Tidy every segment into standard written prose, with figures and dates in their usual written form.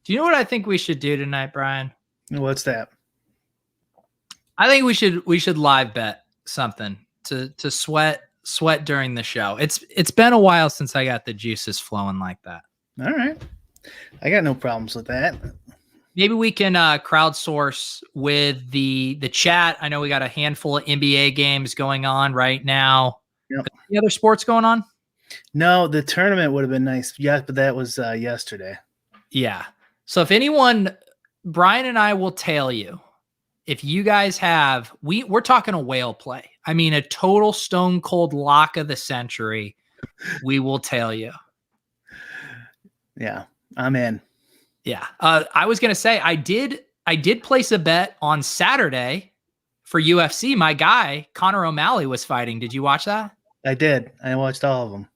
Do you know what I think we should do tonight, Brian? What's that? I think we should live bet something to sweat during the show. It's been a while since I got the juices flowing like that. All right. I got no problems with that. Maybe we can crowdsource with the chat. I know we got a handful of NBA games going on right now. Yep. Any other sports going on? No, the tournament would have been nice. Yeah, but that was yesterday. Yeah. So if anyone, Brian and I will tell you, if you guys have, we're talking a whale play. I mean, a total stone cold lock of the century. We will tell you. Yeah, I'm in. Yeah. I was going to say, I did place a bet on Saturday for UFC. My guy, Conor O'Malley, was fighting. Did you watch that? I did. I watched all of them.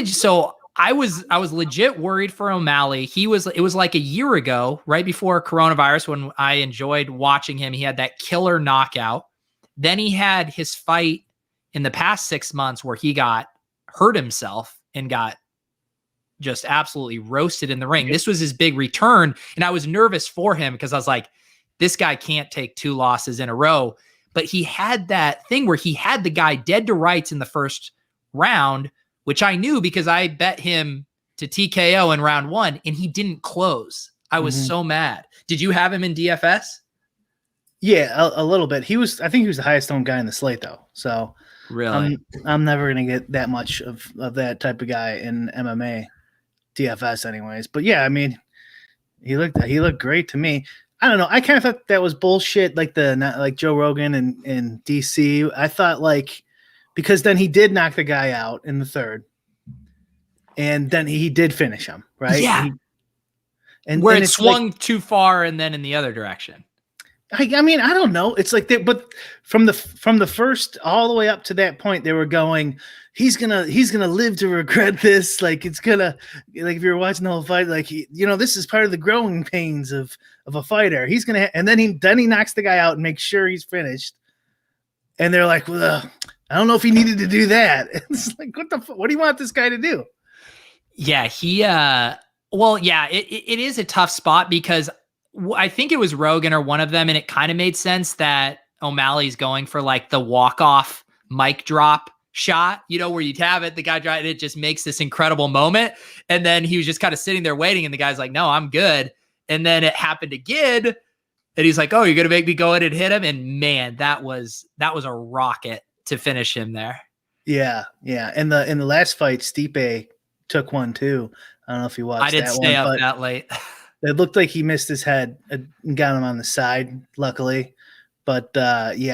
So I was legit worried for O'Malley. It was like a year ago, right before coronavirus, when I enjoyed watching him. He had that killer knockout. Then he had his fight in the past 6 months where he got hurt himself and got just absolutely roasted in the ring. This was his big return. And I was nervous for him because I was like, this guy can't take 2 losses in a row. But he had that thing where he had the guy dead to rights in the first round, which I knew because I bet him to TKO in round 1 and he didn't close. I was so mad. Did you have him in DFS? Yeah, a little bit. I think he was the highest owned guy in the slate though. So really, I'm never going to get that much of that type of guy in MMA DFS anyways. But yeah, I mean, he looked great to me. I don't know. I kind of thought that was bullshit. Like Joe Rogan and DC. I thought because then he did knock the guy out in the third, and then he did finish him, right? Yeah. And it swung too far, and then in the other direction. I mean, I don't know. It's like but from the first all the way up to that point, they were going, he's gonna live to regret this. Like it's gonna, like if you're watching the whole fight, like this is part of the growing pains of a fighter. He's gonna, and then he knocks the guy out and makes sure he's finished. And they're like, well, I don't know if he needed to do that. It's like, what do you want this guy to do? Yeah, it is a tough spot because I think it was Rogan or one of them, and it kind of made sense that O'Malley's going for like the walk-off mic drop shot, where you'd have it, the guy drive, and it just makes this incredible moment. And then he was just kind of sitting there waiting, and the guy's like, no, I'm good. And then it happened again, and he's like, oh, you're going to make me go in and hit him? And man, that was a rocket to finish him there. Yeah. Yeah. In the last fight, Stipe took one too. I don't know if you watched that. I didn't stay up that late. It looked like he missed his head and got him on the side, luckily. But he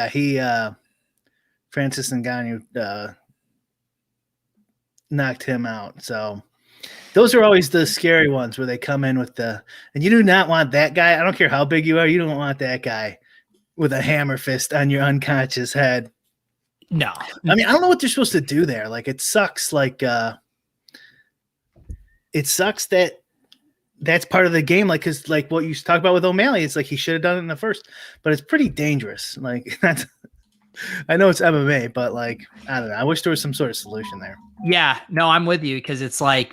Francis Ngannou knocked him out. So those are always the scary ones where they come in with and you do not want that guy. I don't care how big you are. You don't want that guy with a hammer fist on your unconscious head. No. I mean, I don't know what they're supposed to do there. Like, it sucks. It sucks that that's part of the game. Like, cause like what you talk about with O'Malley, it's like he should have done it in the first, but it's pretty dangerous. Like, I know it's MMA, but I don't know. I wish there was some sort of solution there. Yeah, no, I'm with you because it's like,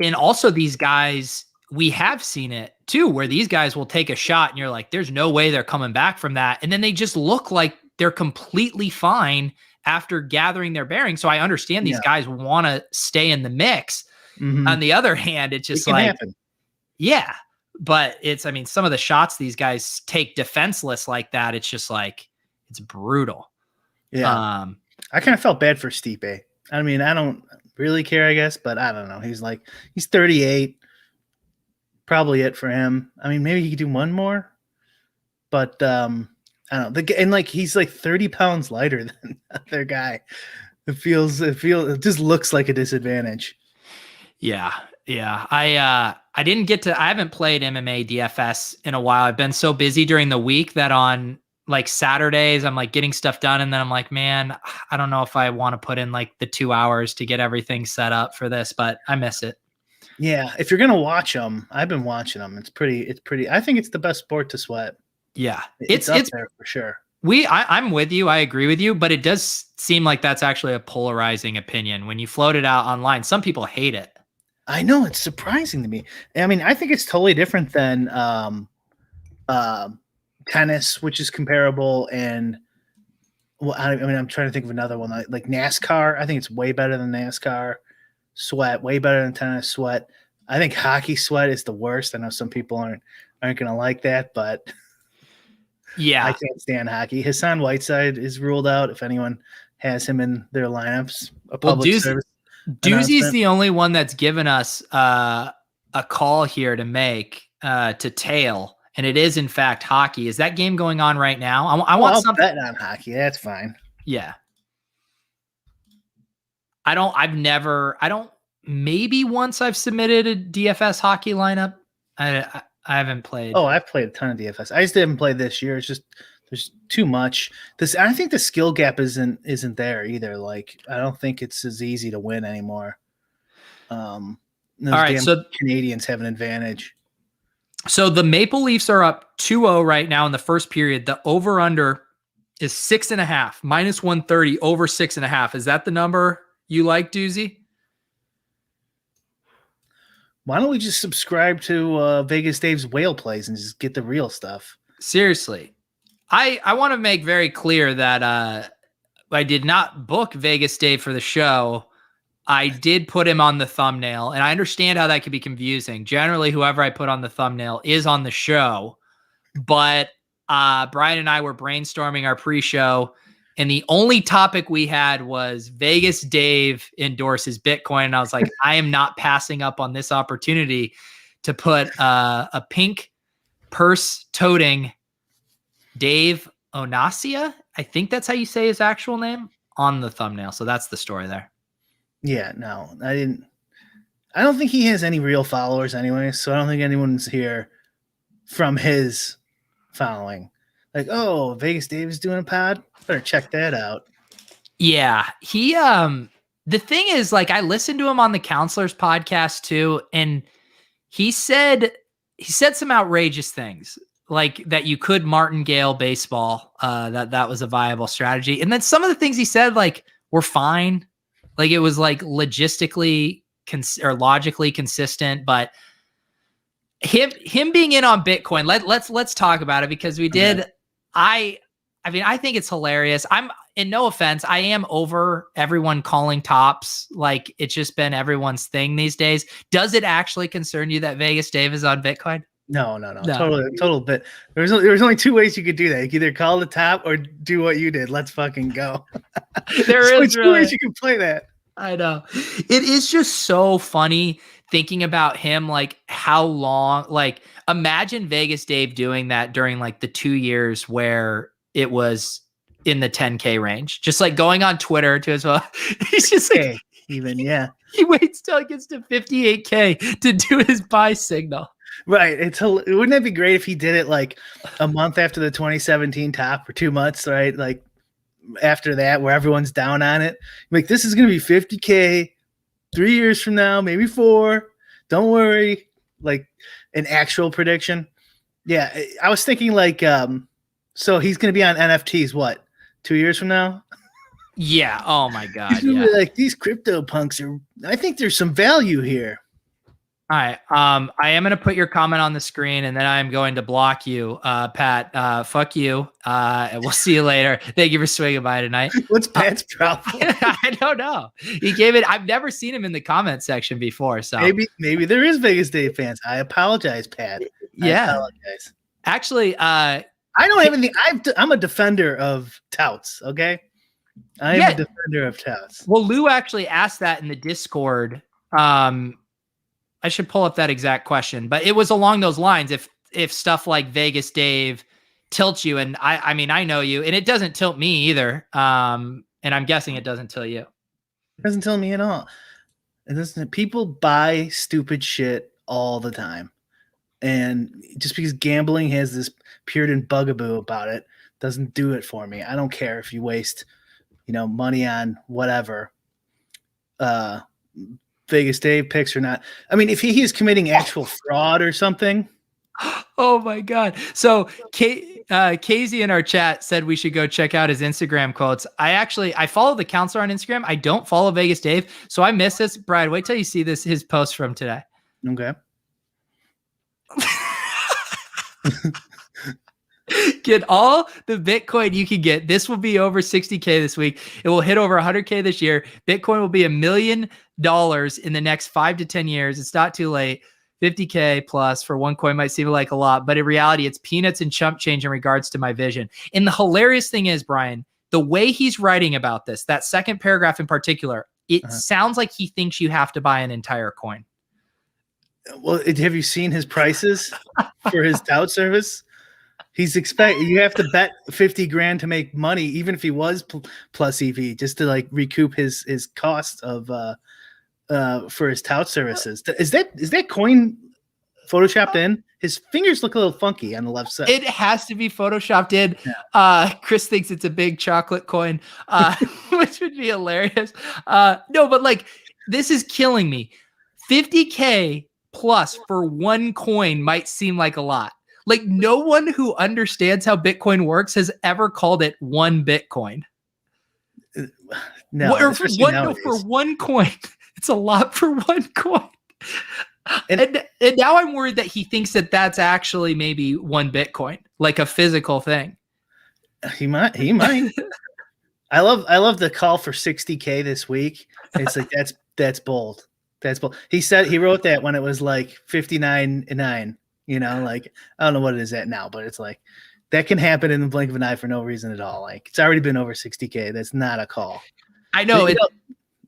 and also these guys, we have seen it too, where these guys will take a shot and you're like, there's no way they're coming back from that. And then they just look like they're completely fine after gathering their bearings. So I understand these guys want to stay in the mix. Mm-hmm. On the other hand, it's just happen. Yeah, but some of the shots these guys take defenseless like that, it's just like, it's brutal. Yeah. I kind of felt bad for Stipe. I mean, I don't really care, I guess, but I don't know. He's 38. Probably it for him. I mean, maybe he could do one more, but I don't know. And he's 30 pounds lighter than the other guy. It just looks like a disadvantage. Yeah. Yeah. I haven't played MMA DFS in a while. I've been so busy during the week that on Saturdays, I'm getting stuff done. And then I'm like, man, I don't know if I want to put in the 2 hours to get everything set up for this, but I miss it. Yeah. If you're going to watch them, I've been watching them. It's pretty, I think it's the best sport to sweat. Yeah. It's up there for sure. I'm with you. I agree with you, but it does seem like that's actually a polarizing opinion when you float it out online. Some people hate it. I know, it's surprising to me. I mean, I think it's totally different than tennis, which is comparable, and well, I mean, I'm trying to think of another one like NASCAR. I think it's way better than NASCAR. Sweat, way better than tennis. Sweat. I think hockey sweat is the worst. I know some people aren't gonna like that, but Yeah, I can't stand hockey. Hassan Whiteside is ruled out. If anyone has him in their lineups, a public service Doozy's announcement. the only one that's given us a call here to make to tail, and it is in fact hockey. Is that game going on right now? I want I'll something. bet on hockey. That's fine. Yeah, maybe once I've submitted a DFS hockey lineup. I haven't played. Oh, I've played a ton of DFS. I just haven't played this year. It's just there's too much. I think the skill gap isn't there either. Like I don't think it's as easy to win anymore. Those All right, damn so Canadians have an advantage. So the Maple Leafs are up 2-0 right now in the first period. The over-under is 6.5, minus 130, over 6.5. Is that the number you like, Doozy? Why don't we just subscribe to Vegas Dave's whale plays and just get the real stuff? Seriously. I want to make very clear that I did not book Vegas Dave for the show. I did put him on the thumbnail, and I understand how that could be confusing. Generally, whoever I put on the thumbnail is on the show, but Brian and I were brainstorming our pre-show, and the only topic we had was Vegas Dave endorses Bitcoin, and I was like, I am not passing up on this opportunity to put a pink purse-toting Dave Onasia, I think that's how you say his actual name, on the thumbnail. So that's the story there. Yeah, no, I didn't. I don't think he has any real followers anyway, so I don't think anyone's here from his following. Like, oh, Vegas Dave is doing a pod? Better check that out. Yeah, he the thing is, like, I listened to him on the Counselors podcast too, and he said some outrageous things, like that you could martingale baseball, that was a viable strategy. And then some of the things he said, like, were fine. Like, it was like logistically or logically consistent, but him being in on Bitcoin, let's talk about it, because we did. Okay. I mean, I think it's hilarious. And no offense, I am over everyone calling tops. Like, it's just been everyone's thing these days. Does it actually concern you that Vegas Dave is on Bitcoin? No. Total bit. There's only two ways you could do that. You could either call the top or do what you did. Let's fucking go. There is two ways you can play that. I know. It is just so funny thinking about him, like how long, like imagine Vegas Dave doing that during like the 2 years where it was in the 10K range, just like going on Twitter to as well. He's just like, even, yeah. He waits till it gets to 58K to do his buy signal. Right. Wouldn't that be great if he did it like a month after the 2017 top, or 2 months, right? Like after that, where everyone's down on it. Like, this is going to be 50K 3 years from now, maybe 4. Don't worry. Like an actual prediction. Yeah. I was thinking like, so he's going to be on NFTs, what, 2 years from now? Yeah. Oh my God. He's gonna be like, these crypto punks I think there's some value here. All right. I am going to put your comment on the screen, and then I'm going to block you, Pat. Fuck you. And we'll see you later. Thank you for swinging by tonight. What's Pat's problem? I don't know. He gave it. I've never seen him in the comment section before. So maybe there is Vegas Dave fans. I apologize, Pat. I apologize. Actually, I don't have anything. I'm a defender of touts. Okay. I am a defender of touts. Well, Lou actually asked that in the Discord. I should pull up that exact question, but it was along those lines. If stuff like Vegas Dave tilts you, and I mean, I know you, and it doesn't tilt me either. And I'm guessing it doesn't tilt you. It doesn't tilt me at all. It doesn't. People buy stupid shit all the time, and just because gambling has this Puritan bugaboo about it doesn't do it for me. I don't care if you waste, money on whatever. Vegas Dave picks or not. I mean, if he is committing actual fraud or something. Oh my God. So Casey in our chat said we should go check out his Instagram quotes. I follow the counselor on Instagram. I don't follow Vegas Dave, so I miss this. Brad, wait till you see his post from today. Okay. Get all the Bitcoin you can get. This will be over 60K this week. It will hit over 100K this year. Bitcoin will be $1 million in the next 5 to 10 years. It's not too late. 50K plus for one coin might seem like a lot, but in reality, it's peanuts and chump change in regards to my vision. And the hilarious thing is, Brian, the way he's writing about this, that second paragraph in particular, it sounds like he thinks you have to buy an entire coin. Well, have you seen his prices for his tout service? You have to bet 50 grand to make money, even if he was plus EV, just to like recoup his cost of for his tout services. Is that coin photoshopped in? His fingers look a little funky on the left side. It has to be photoshopped in. Yeah. Chris thinks it's a big chocolate coin, which would be hilarious. No, but like this is killing me. 50K plus for one coin might seem like a lot. Like no one who understands how Bitcoin works has ever called it one Bitcoin. No, for one coin. It's a lot for one coin. And now I'm worried that he thinks that that's actually maybe one Bitcoin, like a physical thing. He might. I love the call for 60K this week. It's like that's bold. That's bold. He wrote that when it was like 59.9. You know, like I don't know what it is at now, but it's like that can happen in the blink of an eye for no reason at all. Like it's already been over 60K. That's not a call. I know.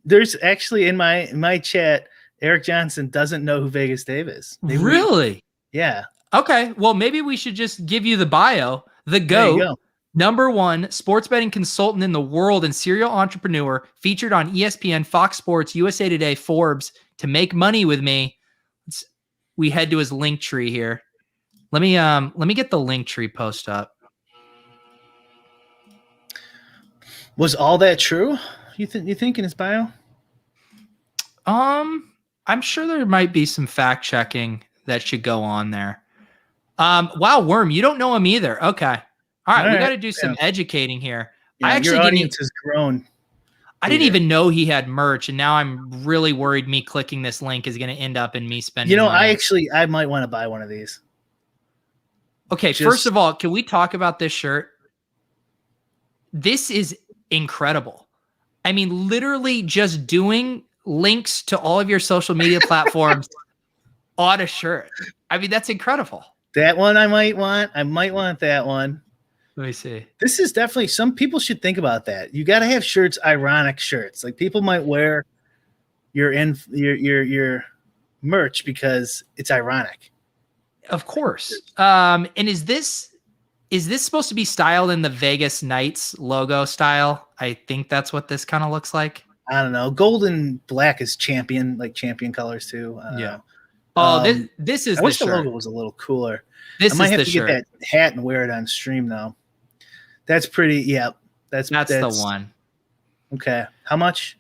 There's actually in my chat, Eric Johnson doesn't know who Vegas Dave is. Really? Yeah. Okay. Well, maybe we should just give you the bio. The GOAT, #1 sports betting consultant in the world and serial entrepreneur, featured on ESPN, Fox Sports, USA Today, Forbes. To make money with me, we head to his link tree here. Let me get the link tree post up. Was all that true? You think in his bio? I'm sure there might be some fact checking that should go on there. Wow, Worm, you don't know him either. Okay. All right, we got to do some educating here. Yeah, your audience has grown. I didn't even know he had merch, and now I'm really worried me clicking this link is going to end up in me spending money. I might want to buy one of these. Okay, first of all, can we talk about this shirt? This is incredible. I mean, literally just doing links to all of your social media platforms on a shirt. I mean, that's incredible. That one I might want. I might want that one. Let me see. This is definitely, some people should think about that. You got to have shirts, ironic shirts. Like people might wear your merch because it's ironic. Of course. And is this supposed to be styled in the Vegas Knights logo style? I think that's what this kind of looks like. I don't know. Gold and black is champion colors too. Yeah. Oh, this is. I wish the logo was a little cooler. This I might is have the to shirt. get that hat and wear it on stream though. That's pretty. Yeah, that's the one. Okay, how much?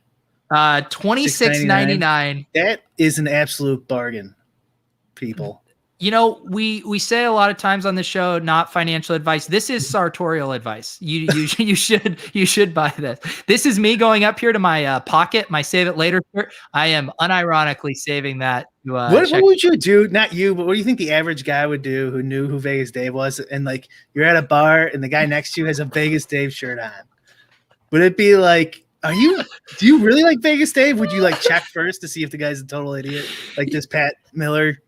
$26.99. That is an absolute bargain, people. You know, we say a lot of times on the show, not financial advice. This is sartorial advice. You should buy this. This is me going up here to my pocket, my save it later shirt. I am unironically saving that. What would you do? Not you, but what do you think the average guy would do who knew who Vegas Dave was? And like you're at a bar and the guy next to you has a Vegas Dave shirt on. Would it be like, do you really like Vegas Dave? Would you like check first to see if the guy's a total idiot? Like this Pat Miller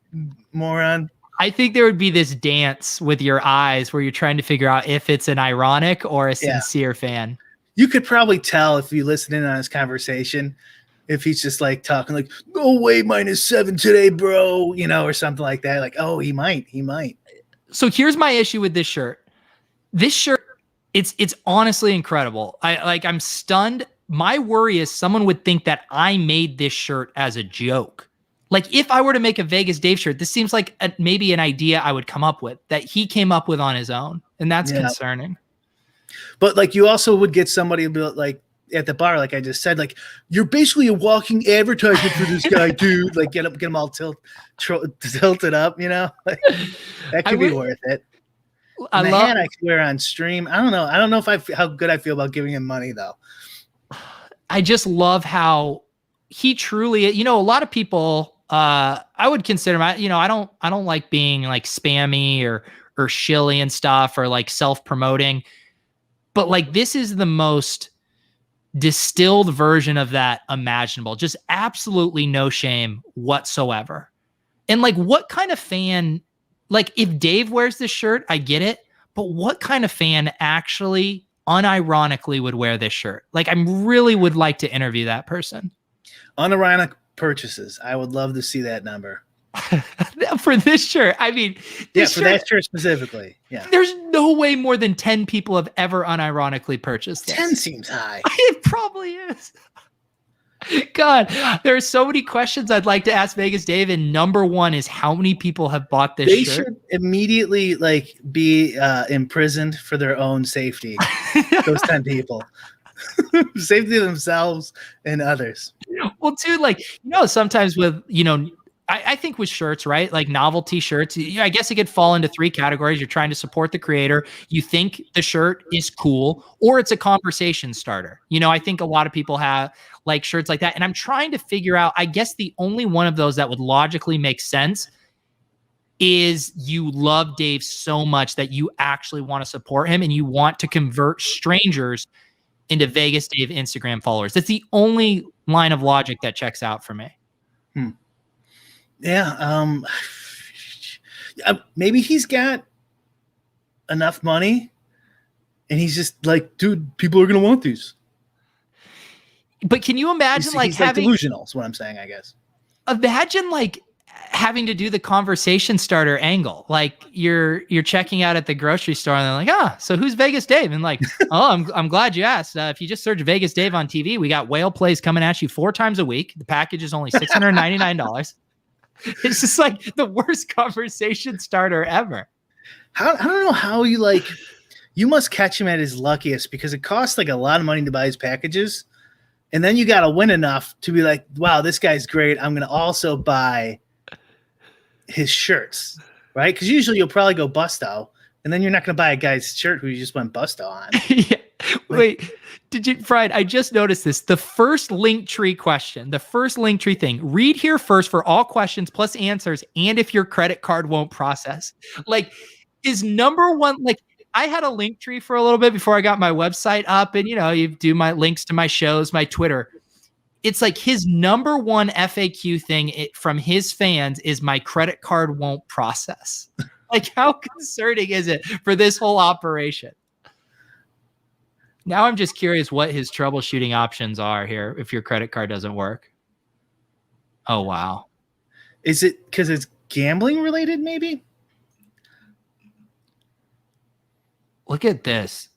moron? I think there would be this dance with your eyes where you're trying to figure out if it's an ironic or a sincere fan. You could probably tell if you listen in on his conversation, if he's just like talking like, go away -7 today, bro, you know, or something like that. Like, oh, he might. So here's my issue with this shirt. This shirt, it's honestly incredible. I'm stunned. My worry is someone would think that I made this shirt as a joke. Like if I were to make a Vegas Dave shirt, this seems like maybe an idea I would come up with that he came up with on his own. And that's concerning. But like you also would get somebody like at the bar, like I just said, like you're basically a walking advertisement for this guy, dude. Like get him all tilted up, you know? Like, that could be worth it. I And the love. hat I could wear on stream. I don't know. I don't know if how good I feel about giving him money though. I just love how he truly. A lot of people. I would consider my. I don't like being like spammy or shilly and stuff or like self promoting, but like this is the most distilled version of that imaginable. Just absolutely no shame whatsoever. And like, what kind of fan, like if Dave wears this shirt, I get it, but what kind of fan actually unironically would wear this shirt? Like, I really would like to interview that person. Unironic purchases. I would love to see that number. For this shirt. I mean, for that shirt specifically. Yeah. There's no way more than 10 people have ever unironically purchased this. 10 seems high. It probably is. God, there are so many questions I'd like to ask Vegas Dave, and number one is how many people have bought this shirt? They should immediately like be imprisoned for their own safety. Those 10 people. Safety themselves and others. Well, too, like, sometimes with, I think with shirts, right? Like novelty shirts, I guess it could fall into three categories. You're trying to support the creator. You think the shirt is cool, or it's a conversation starter. I think a lot of people have like shirts like that. And I'm trying to figure out, I guess the only one of those that would logically make sense is you love Dave so much that you actually want to support him and you want to convert strangers into Vegas Dave Instagram followers. That's the only line of logic that checks out for me. Yeah. Maybe he's got enough money and he's just like, dude, people are going to want these. But can you imagine he's having delusional is what I'm saying, I guess. Imagine like having to do the conversation starter angle. Like you're checking out at the grocery store and they're like, so who's Vegas Dave? And like, I'm glad you asked. If you just search Vegas Dave on TV, we got whale plays coming at you 4 times a week. The package is only $699. It's just like the worst conversation starter ever. I don't know how you must catch him at his luckiest because it costs like a lot of money to buy his packages. And then you got to win enough to be like, wow, this guy's great. I'm going to also buy his shirts, right? Because usually you'll probably go busto, and then you're not going to buy a guy's shirt who you just went busto on. Yeah. Wait, Fried, I just noticed this. The first link tree question, the first link tree thing, read here first for all questions plus answers, and if your credit card won't process. Like, is number one, like, I had a link tree for a little bit before I got my website up, and you do my links to my shows, my Twitter. It's like his number one FAQ thing from his fans is my credit card won't process. Like, how concerning is it for this whole operation? Now I'm just curious what his troubleshooting options are here if your credit card doesn't work. Oh, wow. Is it because it's gambling related, maybe? Look at this.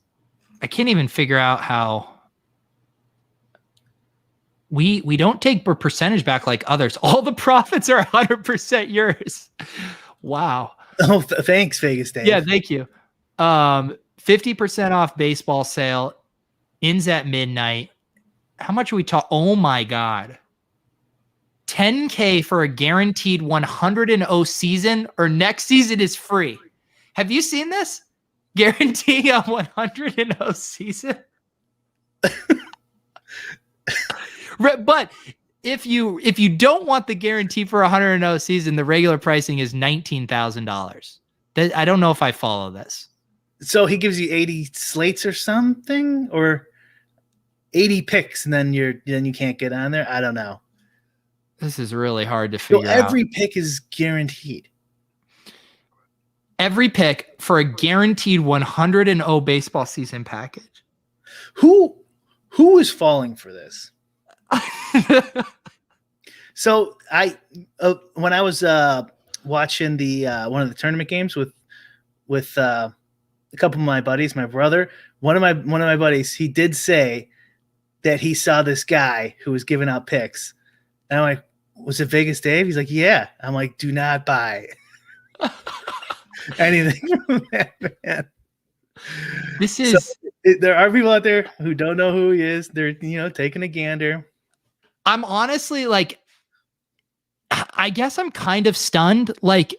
I can't even figure out how we don't take a percentage back like others. All the profits are 100% yours. Wow. Oh, thanks, Vegas Dave. Yeah, thank you. 50% off baseball sale. Ends at midnight. How much are we talking? Oh my God. $10K for a guaranteed 100-0 season, or next season is free. Have you seen this? Guaranteeing a 100-0 season. But if you don't want the guarantee for a 100-0 season, the regular pricing is $19,000. I don't know if I follow this. So he gives you 80 slates or something, or 80 picks, and then you can't get on there. I don't know. This is really hard to figure out. Every pick is guaranteed. Every pick for a guaranteed 100-0 baseball season package. Who is falling for this? So when I was watching the one of the tournament games with a couple of my buddies, my brother, one of my buddies, he did say that he saw this guy who was giving out picks. And I'm like, was it Vegas Dave? He's like, yeah. I'm like, do not buy anything from that man. This is there are people out there who don't know who he is. They're taking a gander. I'm honestly like, I guess I'm kind of stunned. Like,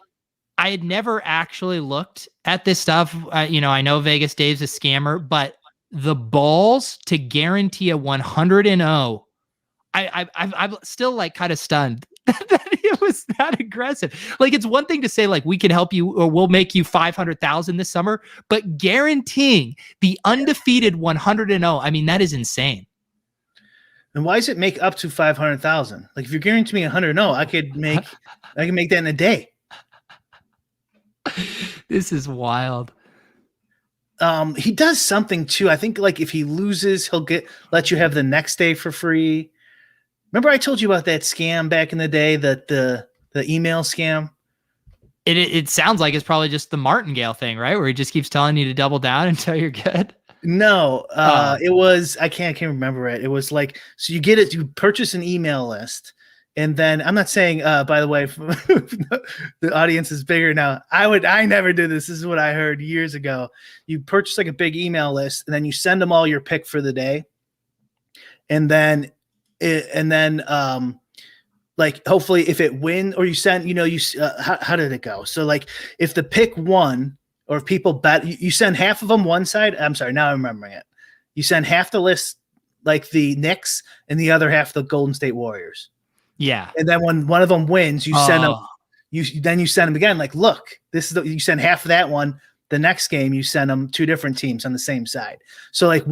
I had never actually looked at this stuff. I know Vegas Dave's a scammer, but the balls to guarantee a 100-0, I'm still like kind of stunned that it was that aggressive. Like, it's one thing to say like, we can help you or we'll make you 500,000 this summer, but guaranteeing the undefeated 100-0, I mean, that is insane. And why does it make up to 500,000? Like, if you're guaranteeing me 100-0, I can make that in a day. This is wild. He does something too. I think like if he loses, he'll let you have the next day for free. Remember I told you about that scam back in the day, that the email scam? It sounds like it's probably just the Martingale thing, right? Where he just keeps telling you to double down until you're good. No, it was, I can't remember it. It was like, so you purchase an email list. And then I'm not saying, by the way, the audience is bigger now. I never did this. This is what I heard years ago. You purchase like a big email list and then you send them all your pick for the day. And then like hopefully if it win or you send, how did it go? So like if the pick won or if people bet, you send half of them one side. I'm sorry. Now I'm remembering it. You send half the list, like the Knicks, and the other half the Golden State Warriors. Yeah. And then when one of them wins, you send them, you send them again. Like, look, this is you send half of that one. The next game, you send them two different teams on the same side. So like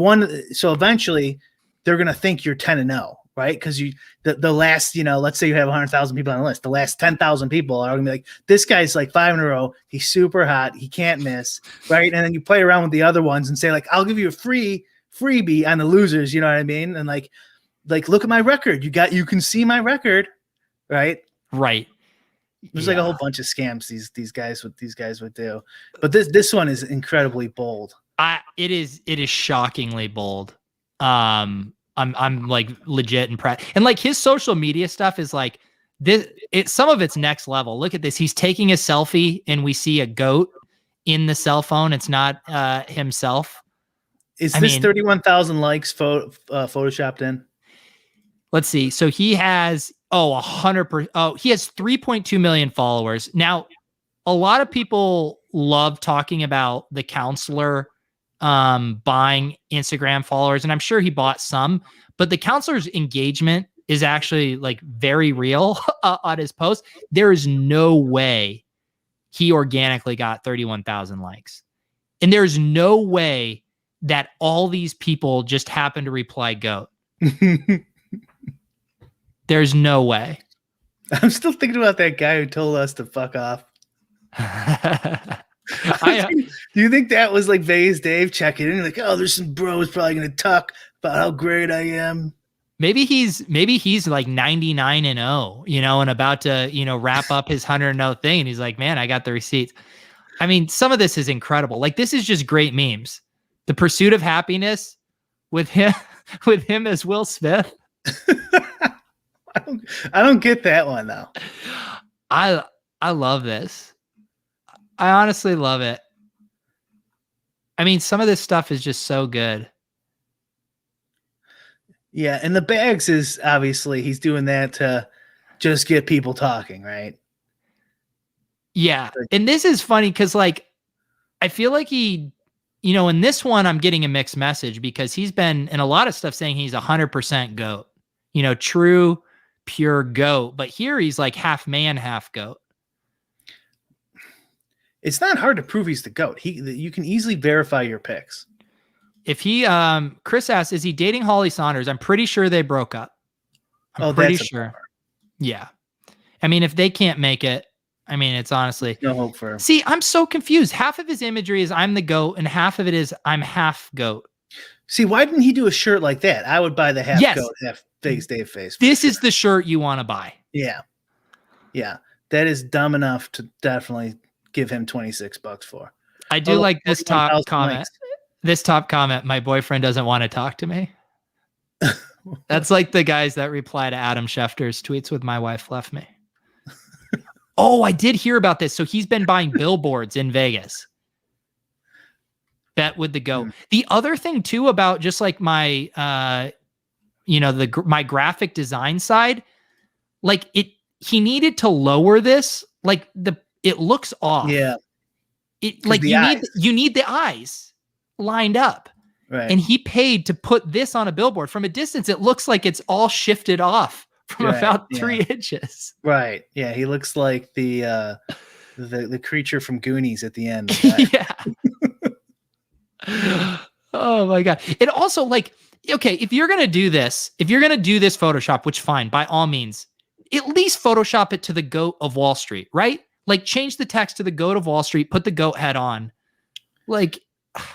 so eventually they're going to think you're 10-0, right? Cause the last, let's say you have 100,000 people on the list. The last 10,000 people are going to be like, this guy's like 5 in a row. He's super hot. He can't miss. Right. And then you play around with the other ones and say like, I'll give you a freebie on the losers. You know what I mean? And like, look at my record. You can see my record, right? Right. There's like a whole bunch of scams these guys would do, but this one is incredibly bold. It is shockingly bold. I'm like legit impressed, and like his social media stuff is like this. Some of it's next level. Look at this. He's taking a selfie, and we see a goat in the cell phone. It's not himself. Is this 31,000 likes photoshopped in? Let's see. So he has 100%. Oh, he has 3.2 million followers. Now, a lot of people love talking about the counselor buying Instagram followers, and I'm sure he bought some, but the counselor's engagement is actually like very real on his post. There is no way he organically got 31,000 likes. And there's no way that all these people just happen to reply GOAT. There's no way. I'm still thinking about that guy who told us to fuck off. Do you think that was like Vegas Dave checking in? Like, oh, there's some bros probably going to talk about how great I am. Maybe he's like 99-0, and about to, wrap up his 100-0 thing. And he's like, man, I got the receipts. I mean, some of this is incredible. Like, this is just great memes. The Pursuit of Happiness with him as Will Smith. I don't get that one though. I love this. I honestly love it. I mean, some of this stuff is just so good. Yeah, and the bags is obviously he's doing that to just get people talking, right? Yeah. And this is funny because like I feel like he, in this one I'm getting a mixed message because he's been in a lot of stuff saying he's 100% GOAT. True pure GOAT, but here he's like half man, half GOAT. It's not hard to prove he's the GOAT. You can easily verify your picks. If he, Chris asks, is he dating Holly Saunders? I'm pretty sure they broke up. I'm pretty sure. Yeah. I mean, if they can't make it, I mean, it's honestly no hope for him. See, I'm so confused. Half of his imagery is I'm the GOAT and half of it is I'm half GOAT. See, why didn't he do a shirt like that? I would buy the half GOAT, half Vegas Dave face. This is the shirt you want to buy. Yeah. Yeah. That is dumb enough to definitely give him $26 for. I do like this top comment. Likes. This top comment, my boyfriend doesn't want to talk to me. That's like the guys that reply to Adam Schefter's tweets with my wife left me. Oh, I did hear about this. So he's been buying billboards in Vegas. Bet with the GOAT. The other thing too about just like my, my graphic design side, like he needed to lower this. Like it looks off. Yeah. It like you need the eyes lined up. Right. And he paid to put this on a billboard. From a distance, it looks like it's all shifted off from about 3 inches. Right. Yeah. He looks like the creature from Goonies at the end. Yeah. Oh my God. It also like, okay, if you're going to do this Photoshop, which fine, by all means, at least Photoshop it to the goat of Wall Street, right? Like change the text to the goat of Wall Street, put the goat head on. Like,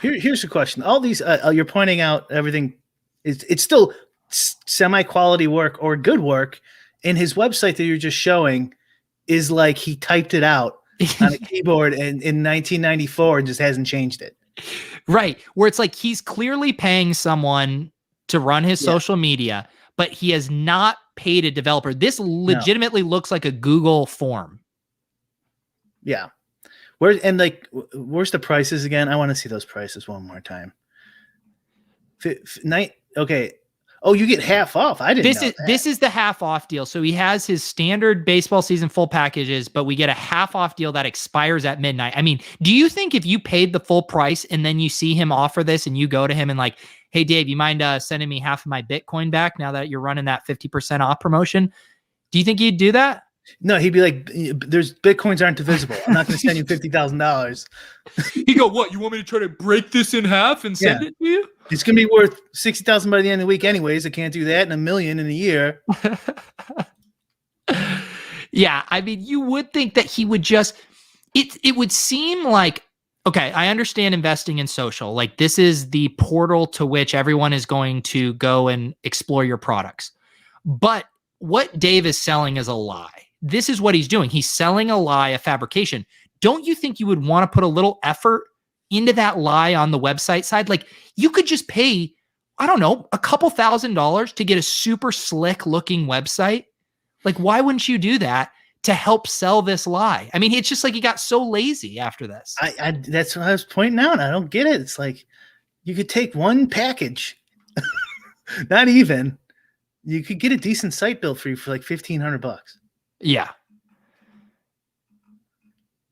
here's the question. All these, you're pointing out everything. It's still semi-quality work or good work. And his website that you're just showing is like he typed it out on a keyboard in 1994 and just hasn't changed it. Right. Where it's like he's clearly paying someone to run his social media, but he has not paid a developer. This legitimately looks like a Google form. Yeah. Where's the prices again? I want to see those prices one more time. Okay. Oh, you get half off. I didn't know that. This is the half off deal. So he has his standard baseball season full packages, but we get a half off deal that expires at midnight. I mean, do you think if you paid the full price and then you see him offer this and you go to him and like, hey, Dave, you mind sending me half of my Bitcoin back now that you're running that 50% off promotion? Do you think he'd do that? No, he'd be like, "There's Bitcoins aren't divisible. I'm not going to send you $50,000." He go, "What? You want me to try to break this in half and send it to you? It's going to be worth $60,000 by the end of the week, anyways. I can't do that, and $1 million in a year." Yeah, I mean, you would think that he would just. It would seem like, okay, I understand investing in social. Like this is the portal to which everyone is going to go and explore your products, but what Dave is selling is a lie. This is what he's doing. He's selling a lie, a fabrication. Don't you think you would want to put a little effort into that lie on the website side? Like you could just pay, I don't know, a couple $1,000s to get a super slick looking website. Like, why wouldn't you do that to help sell this lie? I mean, it's just like he got so lazy after this. That's what I was pointing out. I don't get it. It's like you could take one package, not even. You could get a decent site built for you for like $1,500. Yeah.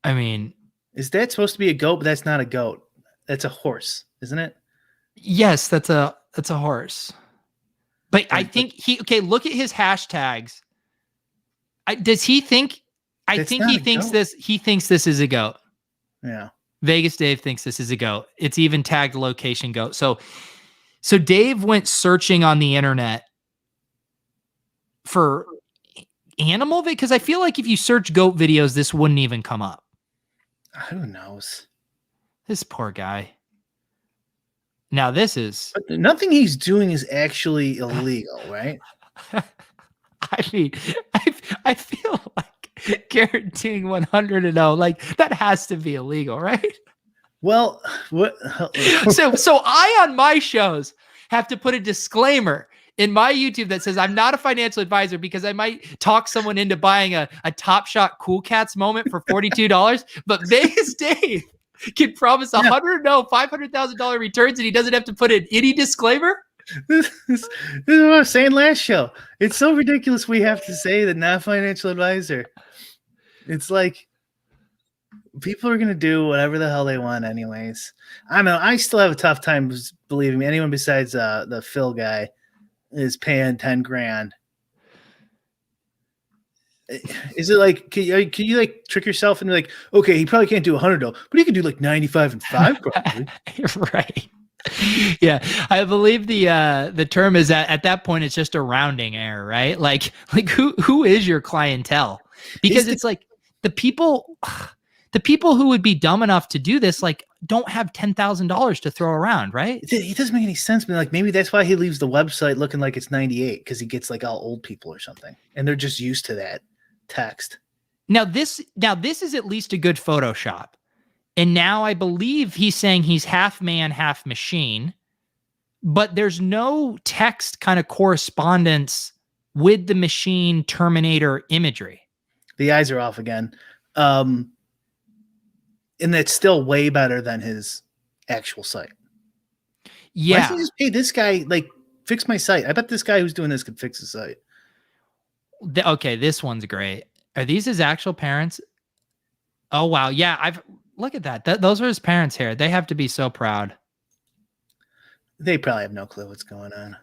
I mean, is that supposed to be a goat? But that's not a goat. That's a horse, isn't it? Yes, that's a horse. But I think look at his hashtags. Does he think? I think he thinks this. He thinks this is a goat. Yeah. Vegas Dave thinks this is a goat. It's even tagged location goat. So Dave went searching on the internet for animal because I feel like if you search goat videos, this wouldn't even come up. Who knows? This poor guy. Now this is. But nothing he's doing is actually illegal, right? I mean, I feel like guaranteeing 100-0, like that has to be illegal, right? Well, what? So I on my shows have to put a disclaimer in my YouTube that says I'm not a financial advisor because I might talk someone into buying a Top Shot Cool Cats moment for $42. But Vegas Dave can promise $500,000 returns and he doesn't have to put in any disclaimer. This is what I was saying last show. It's so ridiculous we have to say that not financial advisor. It's like people are going to do whatever the hell they want anyways. I don't know. I still have a tough time believing me. Anyone besides the Phil guy is paying $10,000. Is it like, can you like trick yourself and be like, okay, he probably can't do 100 though, but he can do like 95 and 5 probably. Right. Yeah, I believe the term is that at that point it's just a rounding error, right? Like who is your clientele? Because it's like the people who would be dumb enough to do this like don't have $10,000 to throw around, right? It doesn't make any sense. But like maybe that's why he leaves the website looking like it's 98 because he gets like all old people or something, and they're just used to that text. Now this is at least a good Photoshop. And now I believe he's saying he's half man, half machine, but there's no text kind of correspondence with the machine Terminator imagery. The eyes are off again. And that's still way better than his actual site. Yeah. Why doesn't he just pay this guy, like, fix my site? I bet this guy who's doing this could fix the site. Okay, this one's great. Are these his actual parents? Oh wow, yeah. Look at that. Those are his parents' hair. They have to be so proud. They probably have no clue what's going on.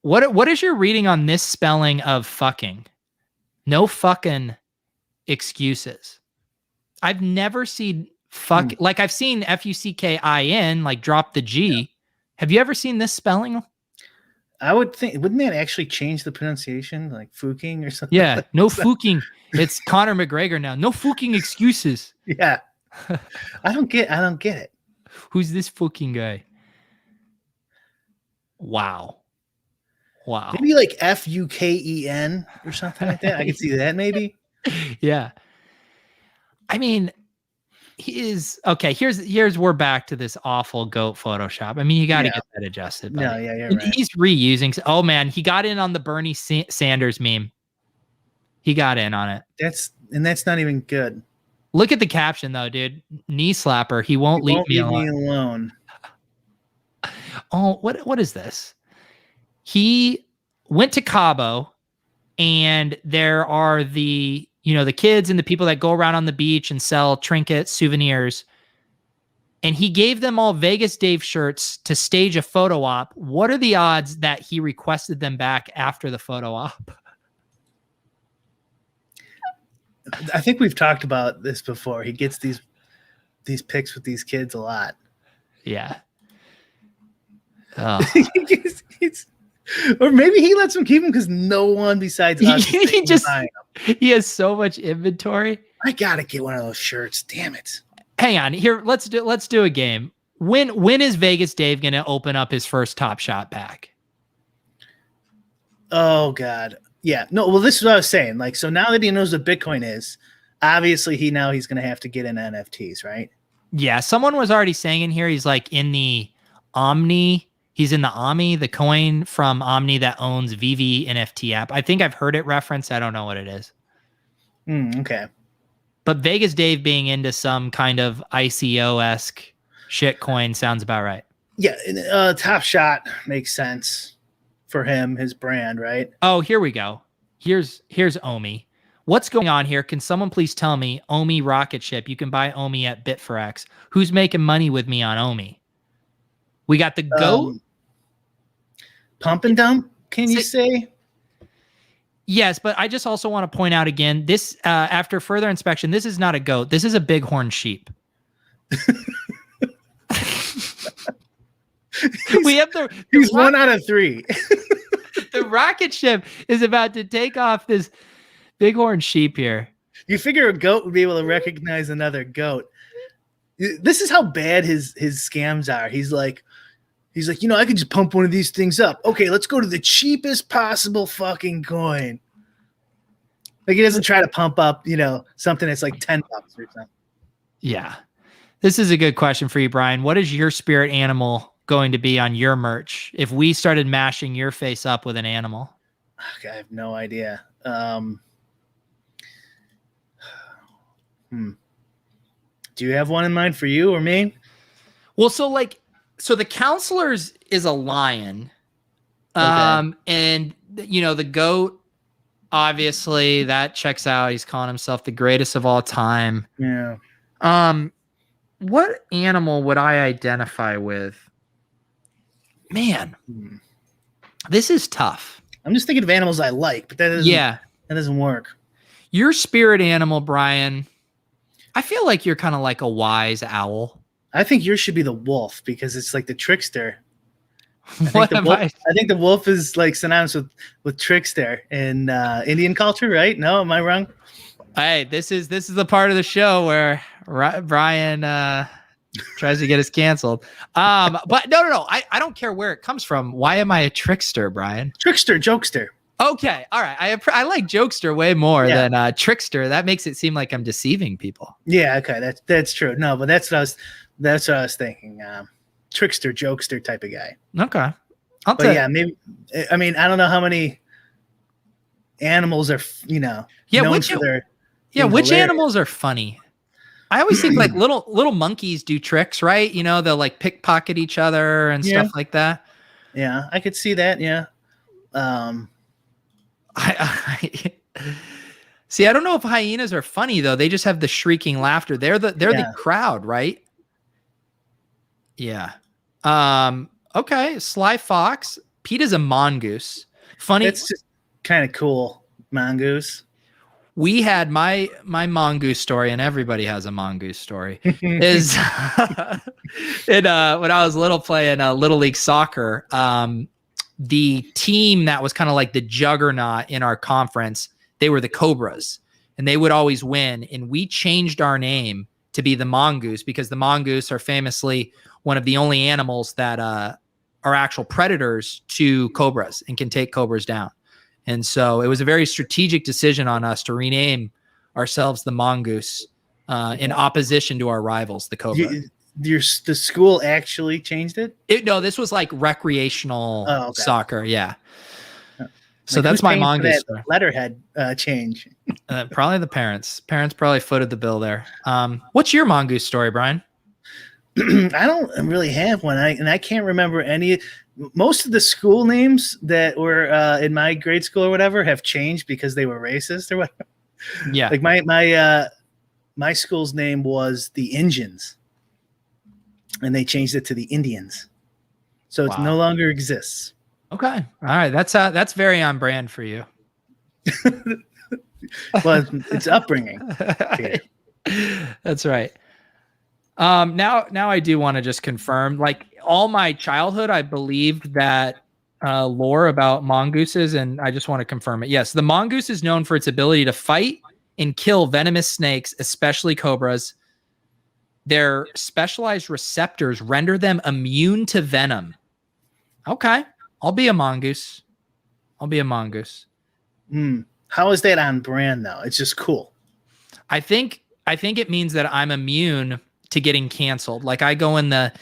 What is your reading on this spelling of fucking? No fucking excuses. I've never seen fuck like I've seen Fuckin, like drop the G. Yeah. Have you ever seen this spelling? I would think, wouldn't that actually change the pronunciation, like fucking or something? Yeah, like no fucking. It's Conor McGregor now. No fucking excuses. Yeah, I don't get it. Who's this fucking guy? Wow. Maybe like Fuken or something like that. I could see that maybe. Yeah. I mean, he is okay. Here's we're back to this awful goat Photoshop. I mean, you got to get that adjusted. Buddy. No, yeah, you're right. He's reusing. Oh man, he got in on the Bernie Sanders meme. He got in on it. That's not even good. Look at the caption though, dude. Knee slapper. He won't leave me alone. Oh, what is this? He went to Cabo, and there are the kids and the people that go around on the beach and sell trinkets, souvenirs. And he gave them all Vegas Dave shirts to stage a photo op. What are the odds that he requested them back after the photo op? I think we've talked about this before. He gets these pics with these kids a lot. Yeah. Oh. Or maybe he lets them keep them because no one besides us. He has so much inventory. I gotta get one of those shirts. Damn it! Hang on, here. Let's do a game. When is Vegas Dave gonna open up his first Top Shot pack? Oh God, yeah. No, well, this is what I was saying. Like, so now that he knows what Bitcoin is, obviously he's gonna have to get in NFTs, right? Yeah. Someone was already saying in here he's like in the Omni. He's in the Omni, the coin from Omni that owns VV NFT app. I think I've heard it referenced. I don't know what it is. Okay. But Vegas Dave being into some kind of ICO-esque shit coin sounds about right. Yeah. Top Shot makes sense for him, his brand, right? Oh, here we go. Here's Omi. What's going on here? Can someone please tell me Omi rocket ship? You can buy Omi at Bit4X. Who's making money with me on Omi? We got the goat. Pump and dump, can you say? Yes, but I just also want to point out again, this after further inspection, this is not a goat. This is a bighorn sheep. He's 1 out of 3. The rocket ship is about to take off this bighorn sheep here. You figure a goat would be able to recognize another goat. This is how bad his scams are. He's like, I could just pump one of these things up. Okay, let's go to the cheapest possible fucking coin. Like, he doesn't try to pump up, something that's like $10 or something. Yeah. This is a good question for you, Brian. What is your spirit animal going to be on your merch if we started mashing your face up with an animal? Okay, I have no idea. Do you have one in mind for you or me? Well, so the counselors is a lion. Okay. And the goat, obviously that checks out. He's calling himself the greatest of all time. Yeah. What animal would I identify with? Man, this is tough. I'm just thinking of animals I like, but that doesn't work. Your spirit animal, Brian, I feel like you're kind of like a wise owl. I think yours should be the wolf because it's like the trickster. I think the wolf is like synonymous with trickster in Indian culture, right? No, am I wrong? Hey, this is the part of the show where Brian tries to get us canceled. But no. I don't care where it comes from. Why am I a trickster, Brian? Trickster, jokester. Okay, all right. I like jokester way more than trickster. That makes it seem like I'm deceiving people. Yeah, okay, that's true. No, but that's what I was thinking. Trickster, jokester type of guy. Okay, maybe. I mean, I don't know how many animals are known for their. Yeah, which animals are funny? I always think like little monkeys do tricks, right? They'll like pickpocket each other and stuff like that. Yeah, I could see that. Yeah. See, I don't know if hyenas are funny though. They just have the shrieking laughter. They're the crowd, right? Yeah. Okay. Sly fox. PETA's a mongoose. Funny. That's just kind of cool. Mongoose. We had my mongoose story, and everybody has a mongoose story. Is when I was little playing Little League soccer, the team that was kind of like the juggernaut in our conference, they were the Cobras, and they would always win. And we changed our name to be the mongoose because the mongoose are famously one of the only animals that are actual predators to cobras and can take cobras down. And so it was a very strategic decision on us to rename ourselves the mongoose in opposition to our rivals, the cobra. The school actually changed it? No, this was like recreational soccer. Yeah. So like, that's my mongoose. That letterhead change. Probably the parents. Parents probably footed the bill there. What's your mongoose story, Brian? I don't really have one. I can't remember any. Most of the school names that were in my grade school or whatever have changed because they were racist or whatever. Yeah. Like my school's name was the Indians, and they changed it to the Indians. So it no longer exists. Okay. All right. That's very on brand for you. Well, it's upbringing. That's right. Now I do want to just confirm, like all my childhood, I believed that lore about mongooses, and I just want to confirm it. Yes, the mongoose is known for its ability to fight and kill venomous snakes, especially cobras. Their specialized receptors render them immune to venom. Okay, I'll be a mongoose. How is that on brand though? It's just cool. I think it means that I'm immune to getting canceled. Like I go in the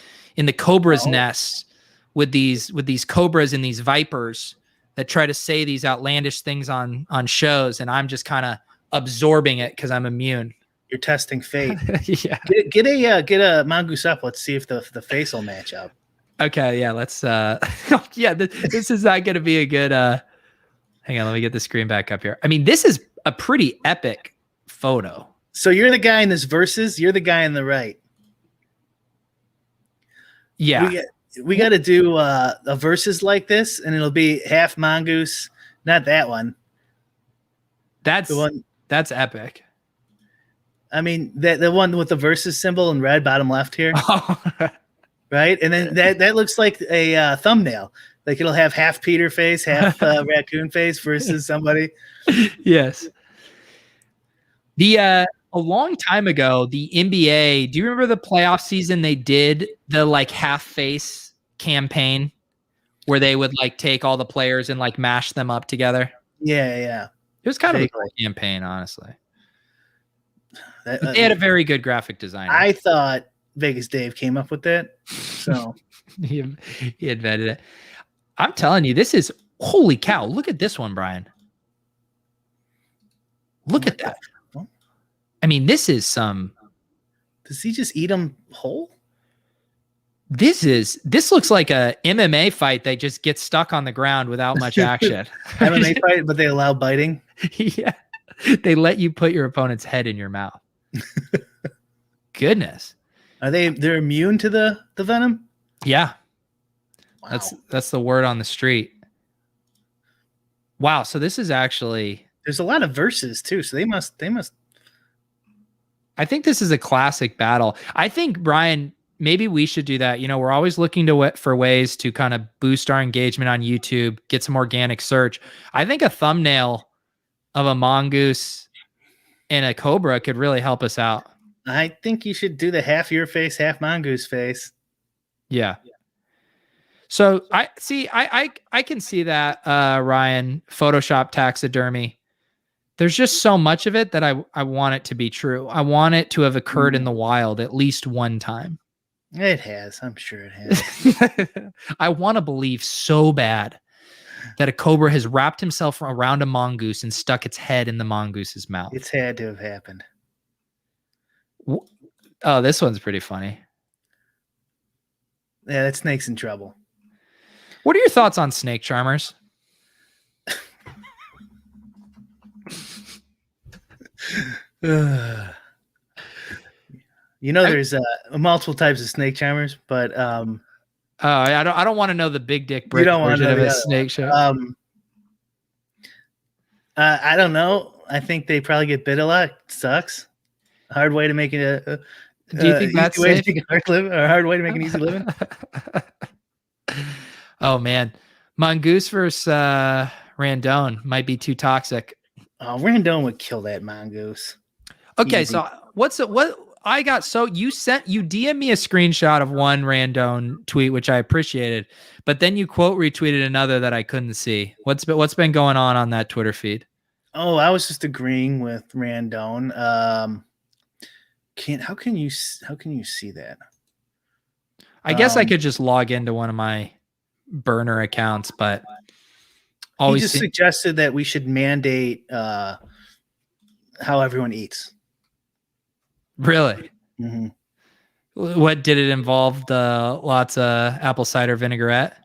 cobra's nest with these cobras and these vipers that try to say these outlandish things on shows, and I'm just kind of absorbing it because I'm immune. You're testing fate. Yeah. Get a mongoose up. Let's see if the face will match up. Okay, yeah, let's yeah, this is not gonna be a good hang on, let me get the screen back up here. I mean, this is a pretty epic photo. So you're the guy in this versus, you're the guy on the right. Yeah. We got to do a versus like this, and it'll be half mongoose, not that one. That's epic. I mean, the one with the versus symbol in red, bottom left here. Right? And then that looks like a thumbnail. Like it'll have half Peter face, half raccoon face versus somebody. Yes. A long time ago, the NBA, do you remember the playoff season they did the like half face campaign where they would like take all the players and like mash them up together? Yeah. It was kind of a cool campaign, honestly. They had a very good graphic designer. I thought Vegas Dave came up with that. So he invented it. I'm telling you, this is holy cow. Look at this one, Brian. Look at that. I mean, this is some. Does he just eat them whole? This looks like a MMA fight that just gets stuck on the ground without much action. MMA fight, but they allow biting. Yeah, they let you put your opponent's head in your mouth. Goodness, they're immune to the venom? Yeah, wow. That's the word on the street. Wow, so this is actually. There's a lot of verses too, so they must. I think this is a classic battle. I think, Brian, maybe we should do that. You know, we're always looking for ways to kind of boost our engagement on YouTube, get some organic search. I think a thumbnail of a mongoose and a cobra could really help us out. I think you should do the half your face, half mongoose face. Yeah. So I can see that, Ryan, Photoshop taxidermy. There's just so much of it that I want it to be true. I want it to have occurred in the wild at least one time. It has. I'm sure it has. I want to believe so bad that a cobra has wrapped himself around a mongoose and stuck its head in the mongoose's mouth. It's had to have happened. Oh, this one's pretty funny. Yeah, that snake's in trouble. What are your thoughts on snake charmers? You know, there's multiple types of snake charmers, but I don't want to know the big dick you brick don't want to version know of the a other snake show. one. I don't know. I think they probably get bit a lot. Sucks. Hard way to make it a Do you think that's easy way safe? to make a hard living, or a hard way to make an easy living. Oh man, Mongoose versus Randone might be too toxic. Oh, Randone would kill that mongoose. Okay, Easy. so what I got? So you DM me a screenshot of one Randone tweet, which I appreciated, but then you quote retweeted another that I couldn't see. What's been going on that Twitter feed? Oh, I was just agreeing with Randone. How can you see that? I guess I could just log into one of my burner accounts, but he just suggested that we should mandate how everyone eats. Really? Mm-hmm. What did it involve? Lots of apple cider vinaigrette?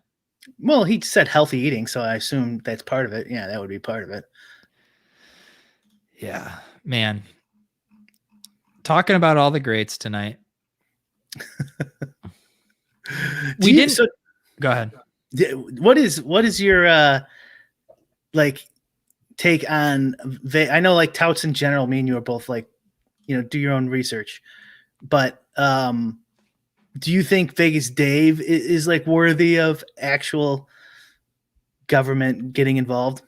Well, he said healthy eating, so I assume that's part of it. Yeah, that would be part of it. Yeah, man. Talking about all the greats tonight. Go ahead. What is your like take on I know like touts in general, me and you are both like, do your own research, but do you think Vegas Dave is like worthy of actual government getting involved?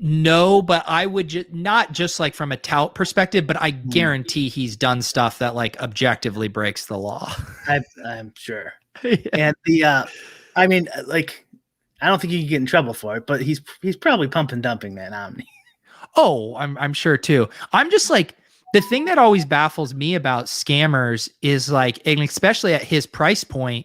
No, but I would not just like from a tout perspective, but I guarantee he's done stuff that like objectively breaks the law. I'm sure. Yeah. And I mean, like, I don't think he can get in trouble for it, but he's probably pump and dumping that Omni. Oh, I'm sure too. I'm just like, the thing that always baffles me about scammers is like, and especially at his price point,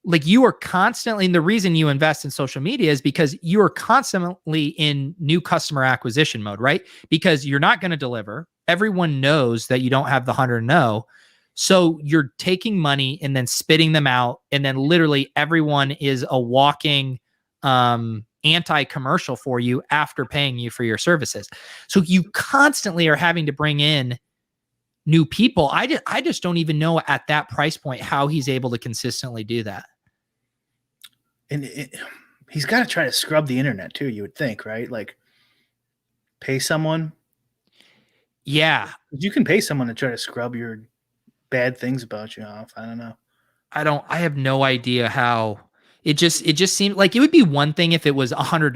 like you are constantly, and the reason you invest in social media is because you are constantly in new customer acquisition mode, right? Because you're not going to deliver. Everyone knows that you don't have the 100 no. So you're taking money and then spitting them out. And then literally everyone is a walking anti-commercial for you after paying you for your services. So you constantly are having to bring in new people. I just don't even know at that price point how he's able to consistently do that. And he's got to try to scrub the internet too, you would think, right? Like pay someone. Yeah. You can pay someone to try to scrub your bad things about you off. I don't know. I have no idea how. It just seemed like it would be one thing if it was $100,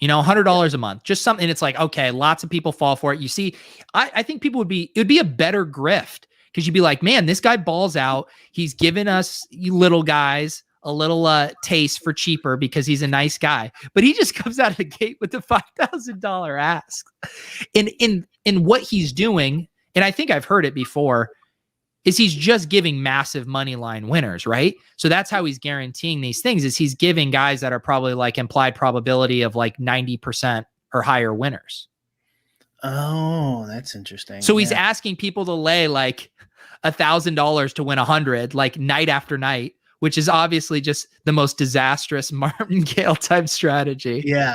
$100 a month, just something. It's like, okay, lots of people fall for it. You see, I think it would be a better grift because you'd be like, man, this guy balls out. He's given us, you little guys, a little taste for cheaper because he's a nice guy, but he just comes out of the gate with the $5,000 ask. In what he's doing, and I think I've heard it before, is he's just giving massive money line winners, right? So that's how he's guaranteeing these things, is he's giving guys that are probably like implied probability of like 90% or higher winners. Oh, that's interesting. So he's asking people to lay like $1,000 to win 100, like night after night, which is obviously just the most disastrous martingale type strategy. Yeah.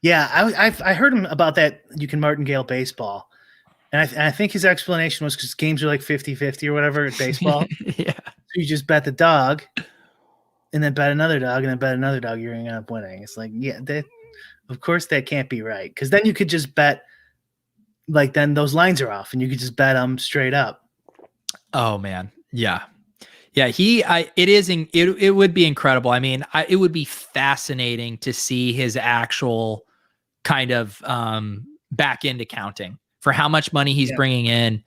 Yeah. I heard him about that. You can martingale baseball. And I think his explanation was because games are like 50-50 or whatever at baseball. Yeah. So you just bet the dog and then bet another dog and then bet another dog, you're going to end up winning. It's like, yeah, of course that can't be right. Because then you could just bet, like, then those lines are off and you could just bet them straight up. Oh, man. Yeah. Yeah. It would be incredible. I mean, it would be fascinating to see his actual kind of back end accounting for how much money he's bringing in.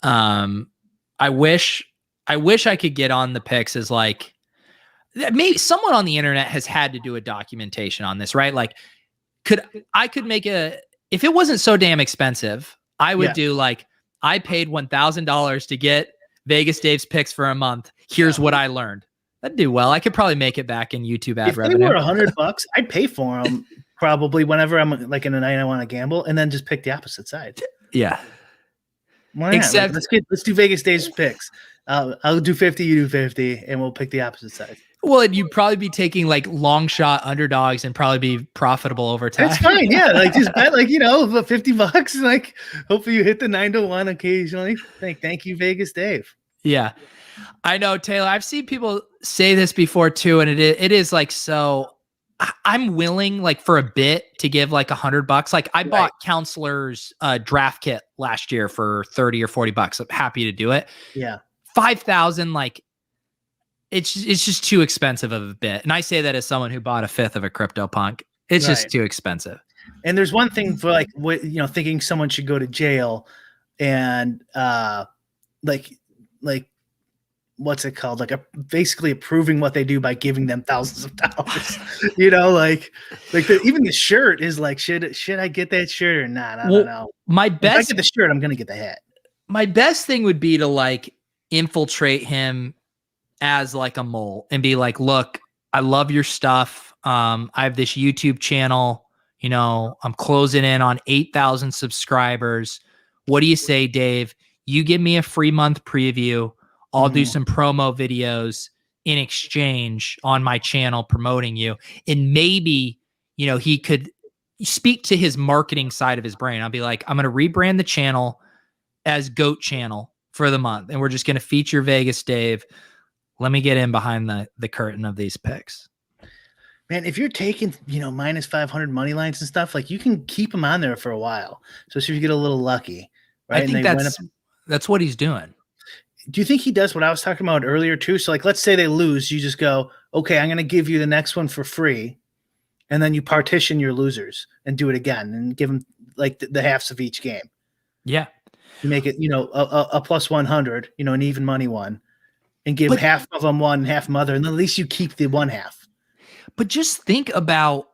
I wish I could get on the picks as like, maybe someone on the internet has had to do a documentation on this, right? Like I could make if it wasn't so damn expensive, I would do like, I paid $1,000 to get Vegas Dave's picks for a month. Here's what I learned. That'd do well. I could probably make it back in YouTube ad revenue. If they were $100, I'd pay for them probably whenever I'm like in a night I want to gamble, and then just pick the opposite side. Yeah. Why not? Let's do Vegas Dave's picks. I'll do 50, you do 50, and we'll pick the opposite side. Well, and you'd probably be taking like long shot underdogs and probably be profitable over time. That's fine. Yeah. Like just bet like, $50. Like hopefully you hit the 9-1 occasionally. Thank you, Vegas Dave. Yeah. I know, Taylor. I've seen people say this before too, and it is like so. I'm willing, like for a bit, to give like $100. Like I bought Counselor's draft kit last year for $30 or $40. I'm happy to do it. Yeah, 5,000. Like it's just too expensive of a bit, and I say that as someone who bought a fifth of a CryptoPunk. It's just too expensive. And there's one thing for like thinking someone should go to jail, and like what's it called? Like basically approving what they do by giving them thousands of dollars. Even the shirt is like, should I get that shirt or not? I don't know. If I get the shirt, I'm gonna get the hat. My best thing would be to like infiltrate him as like a mole and be like, look, I love your stuff. I have this YouTube channel, I'm closing in on 8,000 subscribers. What do you say, Dave? You give me a free month preview. I'll do some promo videos in exchange on my channel promoting you. And maybe, he could speak to his marketing side of his brain. I'll be like, I'm going to rebrand the channel as Goat Channel for the month. And we're just going to feature Vegas Dave. Let me get in behind the curtain of these picks. Man, if you're taking, minus 500 money lines and stuff, like you can keep them on there for a while. So if you get a little lucky, right? I think that's what he's doing. Do you think he does what I was talking about earlier too? So like, let's say they lose, you just go, okay, I'm going to give you the next one for free. And then you partition your losers and do it again and give them like the halves of each game. Yeah. You make it, a plus 100, an even money one, and give half of them one, half them other. And at least you keep the one half. But just think about,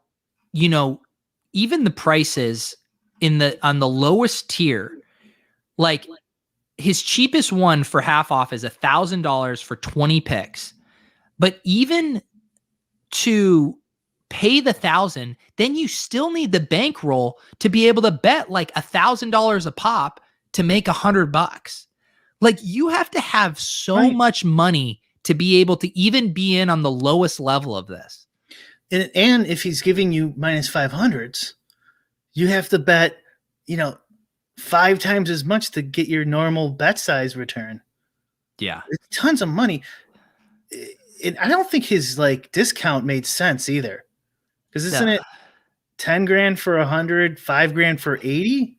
even the prices on the lowest tier, like his cheapest one for half off is $1,000 for 20 picks. But even to pay the 1,000, then you still need the bankroll to be able to bet like $1,000 a pop to make $100. Like you have to have so much money to be able to even be in on the lowest level of this. And if he's giving you minus 500s, you have to bet, 5 times as much to get your normal bet size return. Yeah. It's tons of money. And I don't think his like discount made sense either. Because isn't it 10 grand for 100, 5 grand for 80?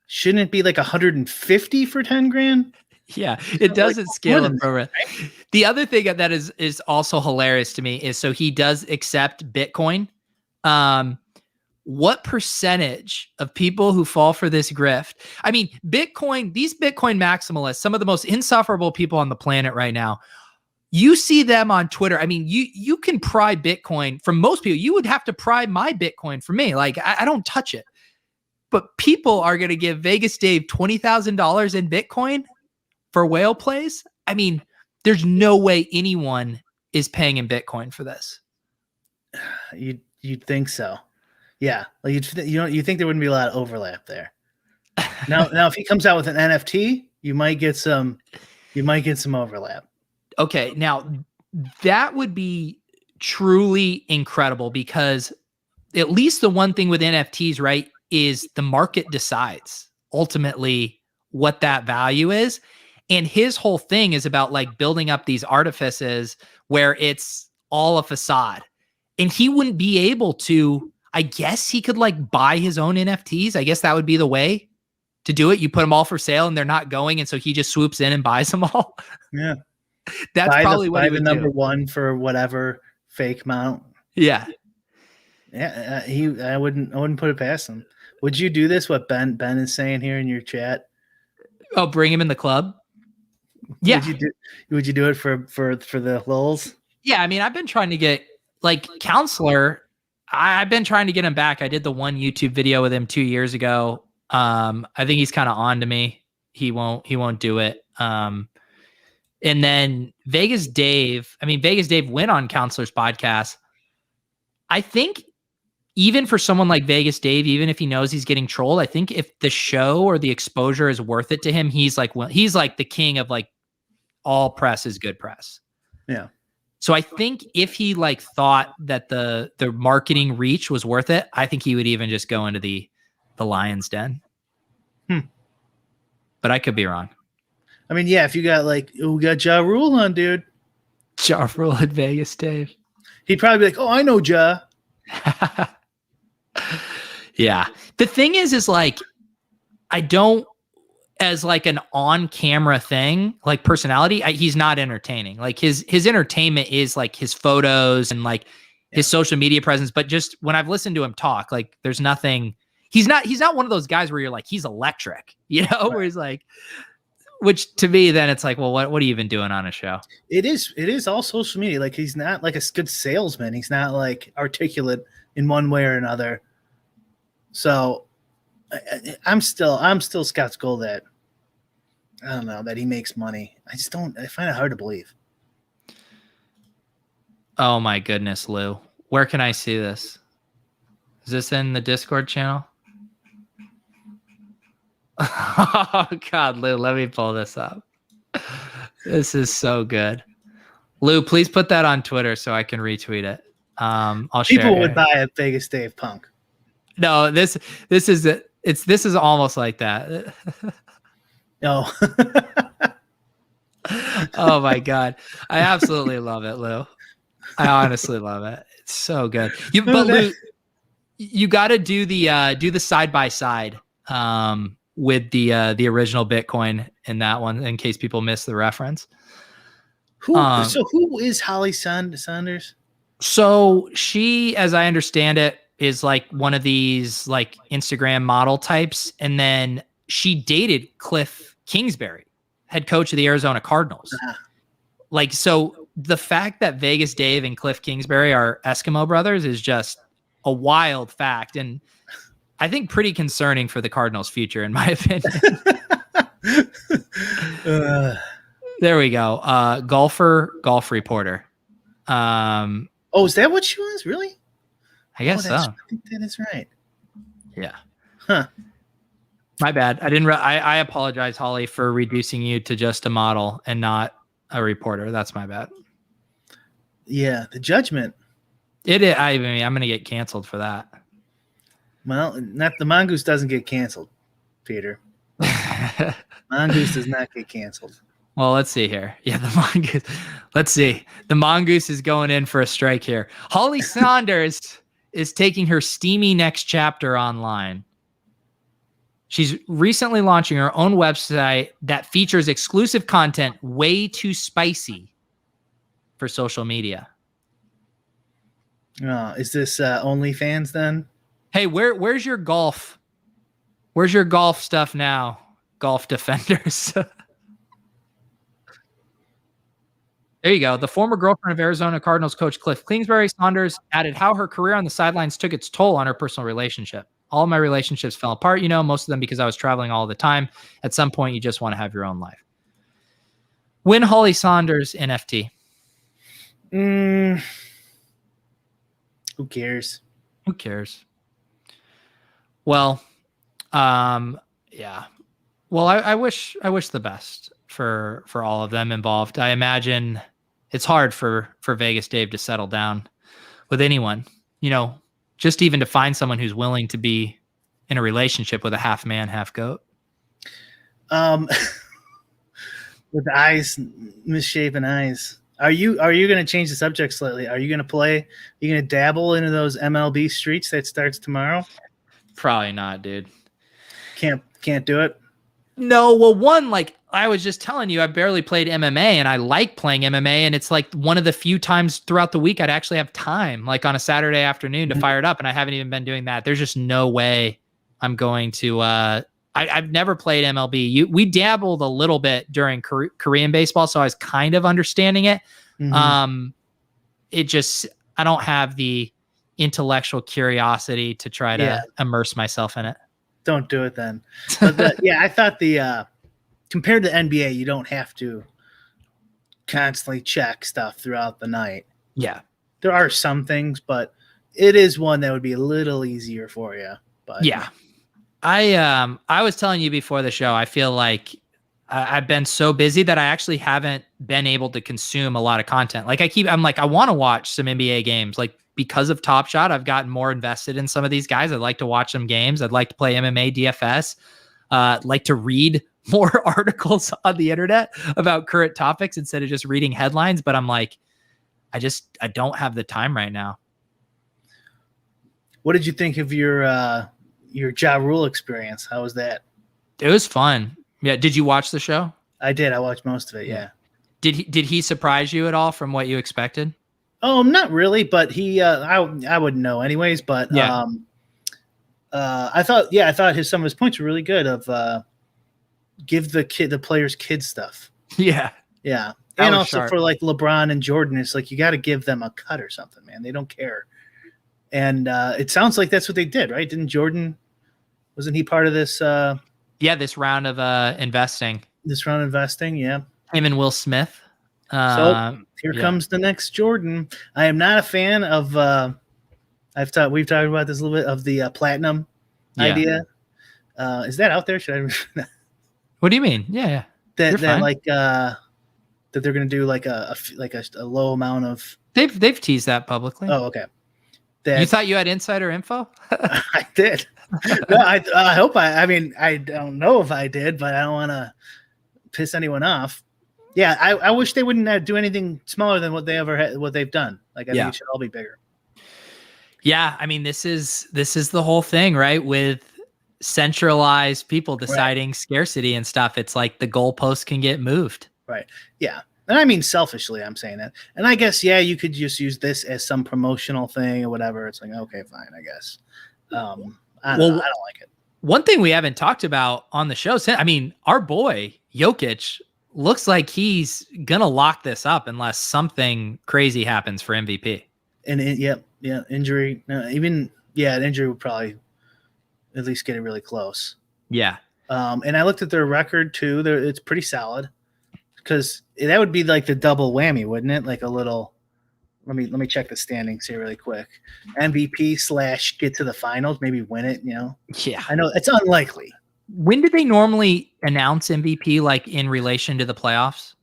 Shouldn't it be like 150 for 10 grand? Yeah, it doesn't scale up over. The other thing that is also hilarious to me is, so he does accept Bitcoin. What percentage of people who fall for this grift? I mean, these Bitcoin maximalists, some of the most insufferable people on the planet right now, you see them on Twitter. I mean, you can pry Bitcoin from most people. You would have to pry my Bitcoin for me. Like I don't touch it. But people are going to give Vegas Dave $20,000 in Bitcoin for whale plays. I mean, there's no way anyone is paying in Bitcoin for this. You'd think so. Yeah. Like you think there wouldn't be a lot of overlap there. Now if he comes out with an NFT, you might get some overlap. Okay. Now that would be truly incredible, because at least the one thing with NFTs, right, is the market decides ultimately what that value is. And his whole thing is about like building up these artifices where it's all a facade. And he wouldn't be able to, I guess he could like buy his own NFTs. I guess that would be the way to do it. You put them all for sale and they're not going. And so he just swoops in and buys them all. Yeah. That's probably what he would number do. One for whatever fake mount. Yeah. Yeah. I wouldn't put it past him. Would you do this? What Ben is saying here in your chat? Oh, bring him in the club. Yeah. Would you do it for the Lolz? Yeah. I mean, I've been trying to get like Counselor. I've been trying to get him back. I did the one YouTube video with him 2 years ago. I think he's kind of on to me. He won't do it. And then Vegas Dave went on Counselor's podcast. I think even for someone like Vegas Dave, even if he knows he's getting trolled, I think if the show or the exposure is worth it to him, he's like the king of like all press is good press. Yeah. So I think if he like thought that the marketing reach was worth it, I think he would even just go into the Lion's Den. But I could be wrong. I mean, yeah, if you got like, we got Ja Rule on, dude. Ja Rule at Vegas, Dave. He'd probably be like, oh, I know Ja. Yeah. The thing is like, I don't, as like an on-camera thing, like personality, he's not entertaining. Like his entertainment is like his photos and like his social media presence. But just when I've listened to him talk, like there's nothing. He's not one of those guys where you're like, he's electric, you know, right. Where he's like, which to me, then it's like, well, what are you even doing on a show? It is all social media. Like he's not like a good salesman. He's not like articulate in one way or another. So I'm still skeptical that, I don't know, that he makes money. I find it hard to believe. Oh my goodness, Lou. Where can I see this? Is this in the Discord channel? Oh God, Lou, let me pull this up. This is so good. Lou, please put that on Twitter so I can retweet it. I'll share. People would buy a Vegas Dave Punk. No, this is almost like that. No. Oh my God. I absolutely love it, Lou. I honestly love it. It's so good. But Lou, you got to do the side by side with the original Bitcoin in that one, in case people miss the reference. So who is Holly Saunders? So she, as I understand it, is like one of these like Instagram model types, and then she dated Cliff Kingsbury, head coach of the Arizona Cardinals. Like, so the fact that Vegas Dave and Cliff Kingsbury are Eskimo brothers is just a wild fact, and I think pretty concerning for the Cardinals' future, in my opinion. There we go. Golf reporter. Oh, is that what she was? Really? I guess so. I think that is right. Yeah. Huh. My bad. I apologize, Holly, for reducing you to just a model and not a reporter. That's my bad. Yeah, the judgment. I mean, I'm going to get canceled for that. Well, not the Mongoose doesn't get canceled, Peter. Mongoose does not get canceled. Well, let's see here. Yeah, the Mongoose. Let's see. The Mongoose is going in for a strike here. Holly Saunders is taking her steamy next chapter online. She's recently launching her own website that features exclusive content way too spicy for social media. Is this OnlyFans then? Hey, where's your golf? Where's your golf stuff now? Golf defenders. There you go. The former girlfriend of Arizona Cardinals coach Cliff Kingsbury, Saunders, added how her career on the sidelines took its toll on her personal relationship. All of my relationships fell apart, most of them because I was traveling all the time. At some point, you just want to have your own life. Win Holly Saunders NFT. Who cares? Who cares? Well, yeah. Well, I wish the best for all of them involved. I imagine it's hard for Vegas Dave to settle down with anyone, just even to find someone who's willing to be in a relationship with a half man, half goat. With eyes, misshapen eyes. Are you going to change the subject slightly? Are you going to play? Are you going to dabble into those MLB streets that starts tomorrow? Probably not, dude. Can't do it. No, well, one, like I was just telling you, I barely played MMA, and I like playing MMA, and it's like one of the few times throughout the week I'd actually have time, like on a Saturday afternoon, to fire it up, and I haven't even been doing that. There's just no way I'm going to. I've never played MLB. We dabbled a little bit during Korean baseball, so I was kind of understanding it. It just, I don't have the intellectual curiosity to try to immerse myself in it. Don't do it then. But I thought compared to NBA, you don't have to constantly check stuff throughout the night. Yeah. There are some things, but it is one that would be a little easier for you. But yeah. I was telling you before the show, I feel like I've been so busy that I actually haven't been able to consume a lot of content. Like I'm like, I want to watch some NBA games. Like because of Top Shot, I've gotten more invested in some of these guys. I'd like to watch some games. I'd like to play MMA DFS. Like to read more articles on the internet about current topics instead of just reading headlines. But I'm like, I don't have the time right now. What did you think of your Ja Rule experience? How was that? It was fun. Yeah. Did you watch the show? I did. I watched most of it. Yeah. Did he surprise you at all from what you expected? Oh, not really, but I wouldn't know anyways. But yeah. I thought some of his points were really good. Of give the players kid stuff. Yeah. Yeah. And also sharp. For like LeBron and Jordan, it's like you got to give them a cut or something, man. They don't care. And it sounds like that's what they did, right? Didn't Jordan? Wasn't he part of this? This round of investing. This round of investing, yeah. Him and Will Smith. So here comes the next Jordan. I am not a fan of. We've talked about this a little bit of the platinum idea. Is that out there? Should I? What do you mean? Yeah. That that they're going to do like a low amount of. They've teased that publicly. Oh, okay. You thought you had insider info? I did. No, I hope I mean, I don't know if I did, but I don't want to piss anyone off. Yeah, I wish they wouldn't do anything smaller than what they've done. Like I think it should all be bigger. Yeah, I mean, this is the whole thing, right? With centralized people deciding scarcity and stuff, it's like the goalposts can get moved. Right. Yeah. And I mean, selfishly, I'm saying that. And I guess, you could just use this as some promotional thing or whatever. It's like, okay, fine, I guess. I don't like it. One thing we haven't talked about on the show, I mean, our boy Jokic looks like he's gonna lock this up unless something crazy happens for MVP. And injury. An injury would probably at least get it really close. Yeah. And I looked at their record too. It's pretty solid. Because that would be like the double whammy, wouldn't it? Like a little. Let me check the standings here really quick. MVP / get to the finals, maybe win it. Yeah, I know it's unlikely. When do they normally announce MVP? Like in relation to the playoffs?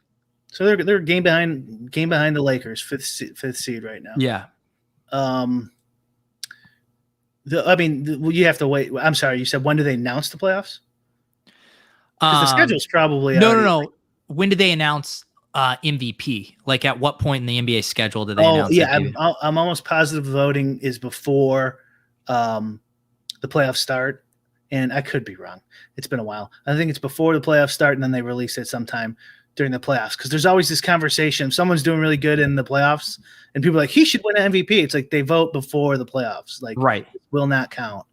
So they're a game behind the Lakers, fifth seed right now. Yeah. You have to wait. I'm sorry. You said when do they announce the playoffs? Because the schedule's probably no. When do they announce MVP? Like at what point in the NBA schedule do they announce MVP? I'm almost positive voting is before the playoffs start, and I could be wrong. It's been a while. I think it's before the playoffs start, and then they release it sometime during the playoffs. Because there's always this conversation. If someone's doing really good in the playoffs, and people are like, he should win an MVP. It's like they vote before the playoffs. Like, right. It will not count.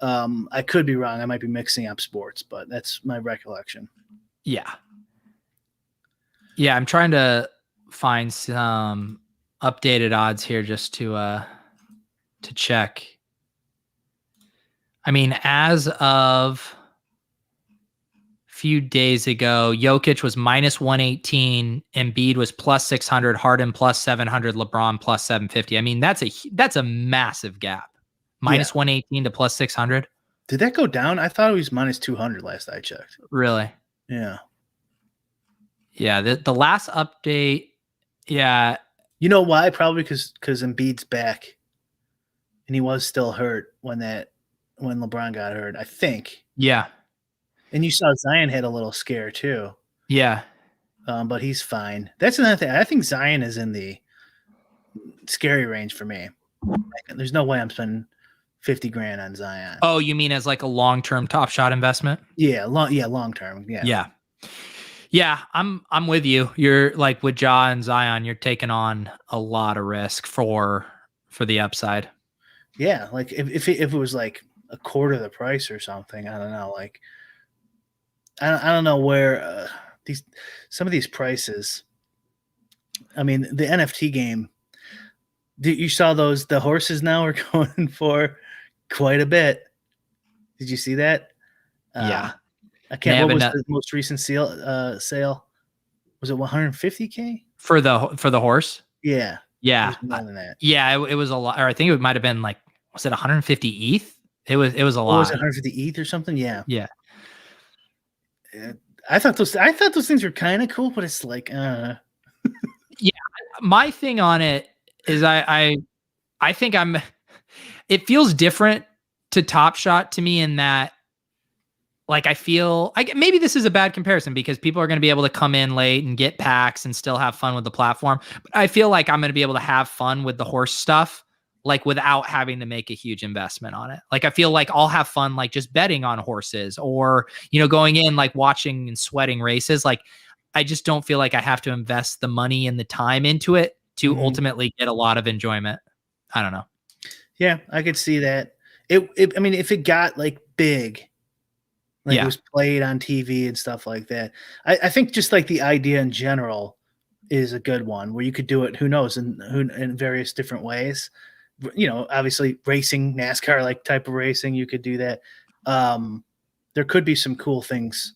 I could be wrong. I might be mixing up sports, but that's my recollection. Yeah. Yeah, I'm trying to find some updated odds here just to check. I mean, as of a few days ago, Jokic was -118, Embiid was +600, Harden +700, LeBron +750. I mean, that's a massive gap. -118 to +600. Did that go down? I thought it was -200 last I checked. Really? Yeah. Yeah, the last update, yeah. You know why? Probably because Embiid's back, and he was still hurt when LeBron got hurt, I think. Yeah. And you saw Zion had a little scare too. Yeah. But he's fine. That's another thing. I think Zion is in the scary range for me. There's no way I'm spending $50,000 on Zion. Oh, you mean as like a long-term Top Shot investment? Yeah, long term. Yeah. Yeah. Yeah, I'm with you. You're like with Ja and Zion, you're taking on a lot of risk for the upside. Yeah, like if it was like a quarter of the price or something, I don't know. Like I don't know where some of these prices. I mean, the NFT game. You saw the horses now are going for quite a bit. Did you see that? Yeah. I can't. What was the most recent sale? Was it 150K for the horse? Yeah. Yeah. More than that. Yeah. It was a lot. Or I think it might have been like, was it 150 ETH? It was a lot. Was it 150 ETH or something? Yeah. Yeah. I thought those things were kind of cool, but it's like, yeah. My thing on it is I think it feels different to Top Shot to me in that, like, I feel maybe this is a bad comparison because people are going to be able to come in late and get packs and still have fun with the platform. But I feel like I'm going to be able to have fun with the horse stuff, like without having to make a huge investment on it. Like, I feel like I'll have fun, like just betting on horses or, going in, like watching and sweating races. Like, I just don't feel like I have to invest the money and the time into it to ultimately get a lot of enjoyment. I don't know. Yeah, I could see that. I mean, if it got like big, like it was played on TV and stuff like that, I think just like the idea in general is a good one where you could do it, who knows, in various different ways. Obviously racing, NASCAR like type of racing, you could do that. There could be some cool things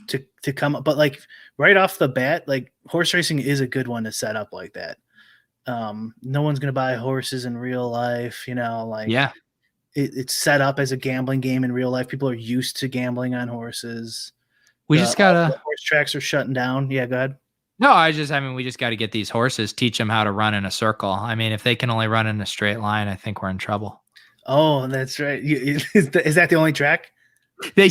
to come up, but like right off the bat, like horse racing is a good one to set up like that. No one's gonna buy horses in real life, it's set up as a gambling game in real life. People are used to gambling on horses. We just gotta horse tracks are shutting down. Yeah, go ahead. No, we just got to get these horses, teach them how to run in a circle. I mean, if they can only run in a straight line, I think we're in trouble. Oh, that's right. Is that the only track? They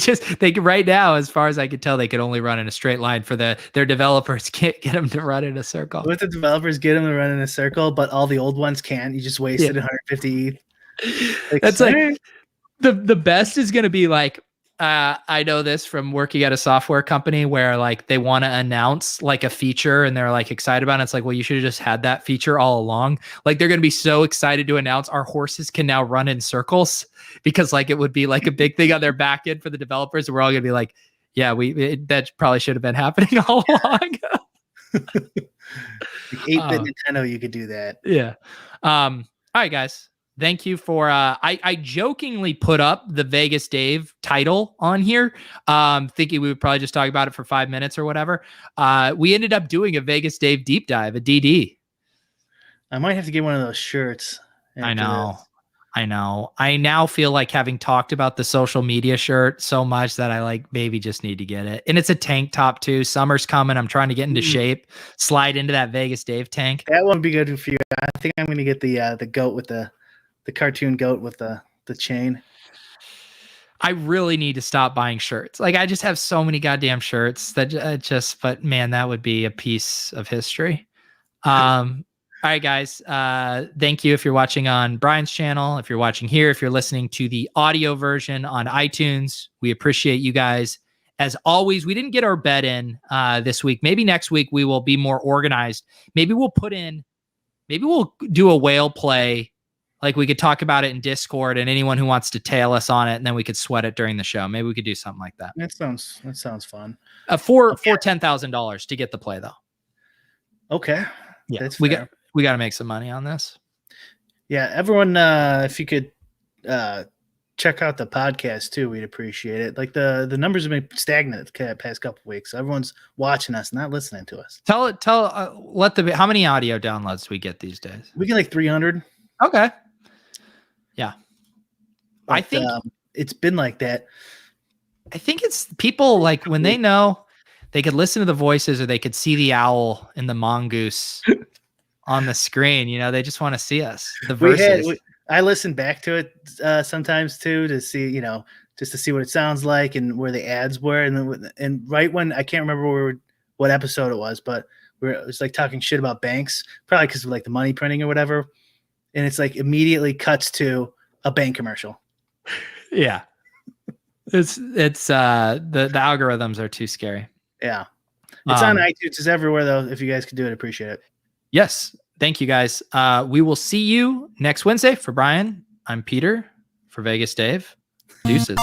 right now, as far as I could tell, they could only run in a straight line. For their developers can't get them to run in a circle. With the developers get them to run in a circle, but all the old ones can't. You just wasted 150 ETH. That's like the best is going to be like, I know this from working at a software company where like they want to announce like a feature and they're like excited about it. It's like, well, you should have just had that feature all along. Like they're going to be so excited to announce our horses can now run in circles because like it would be like a big thing on their back end for the developers. We're all going to be like, yeah, that probably should have been happening all along. 8-bit Nintendo, you could do that. Yeah. All right, guys. Thank you for I jokingly put up the Vegas Dave title on here, thinking we would probably just talk about it for 5 minutes or whatever. We ended up doing a Vegas Dave deep dive, a DD. I might have to get one of those shirts. I know. I now feel like having talked about the social media shirt so much that I like maybe just need to get it. And it's a tank top too. Summer's coming. I'm trying to get into shape, slide into that Vegas Dave tank. That won't be good for you. I think I'm going to get the goat with the cartoon goat with the chain. I really need to stop buying shirts. Like I just have so many goddamn shirts that but man, that would be a piece of history. All right, guys. Thank you if you're watching on Brian's channel, if you're watching here, if you're listening to the audio version on iTunes, we appreciate you guys. As always, we didn't get our bet in this week. Maybe next week we will be more organized. Maybe we'll do a whale play. Like we could talk about it in Discord and anyone who wants to tail us on it, and then we could sweat it during the show. Maybe we could do something like that. That sounds fun. For $10,000 to get the play though. Okay. Yeah, that's fair. We got to make some money on this. Yeah, everyone, if you could check out the podcast too, we'd appreciate it. Like the numbers have been stagnant the past couple of weeks. Everyone's watching us, not listening to us. How many audio downloads do we get these days? We get like 300. Okay. Yeah. But, I think it's been like that. I think it's people like when they know they could listen to the voices or they could see the owl and the mongoose on the screen. They just want to see us. The verses. I listen back to it sometimes too to see, just to see what it sounds like and where the ads were. And right when I can't remember what episode it was, but it was like talking shit about banks, probably because of like the money printing or whatever. And it's like immediately cuts to a bank commercial. Yeah. It's the algorithms are too scary. Yeah. It's on iTunes. It's everywhere though. If you guys could do it, appreciate it. Yes. Thank you guys. We will see you next Wednesday. For Brian, I'm Peter. For Vegas Dave, deuces.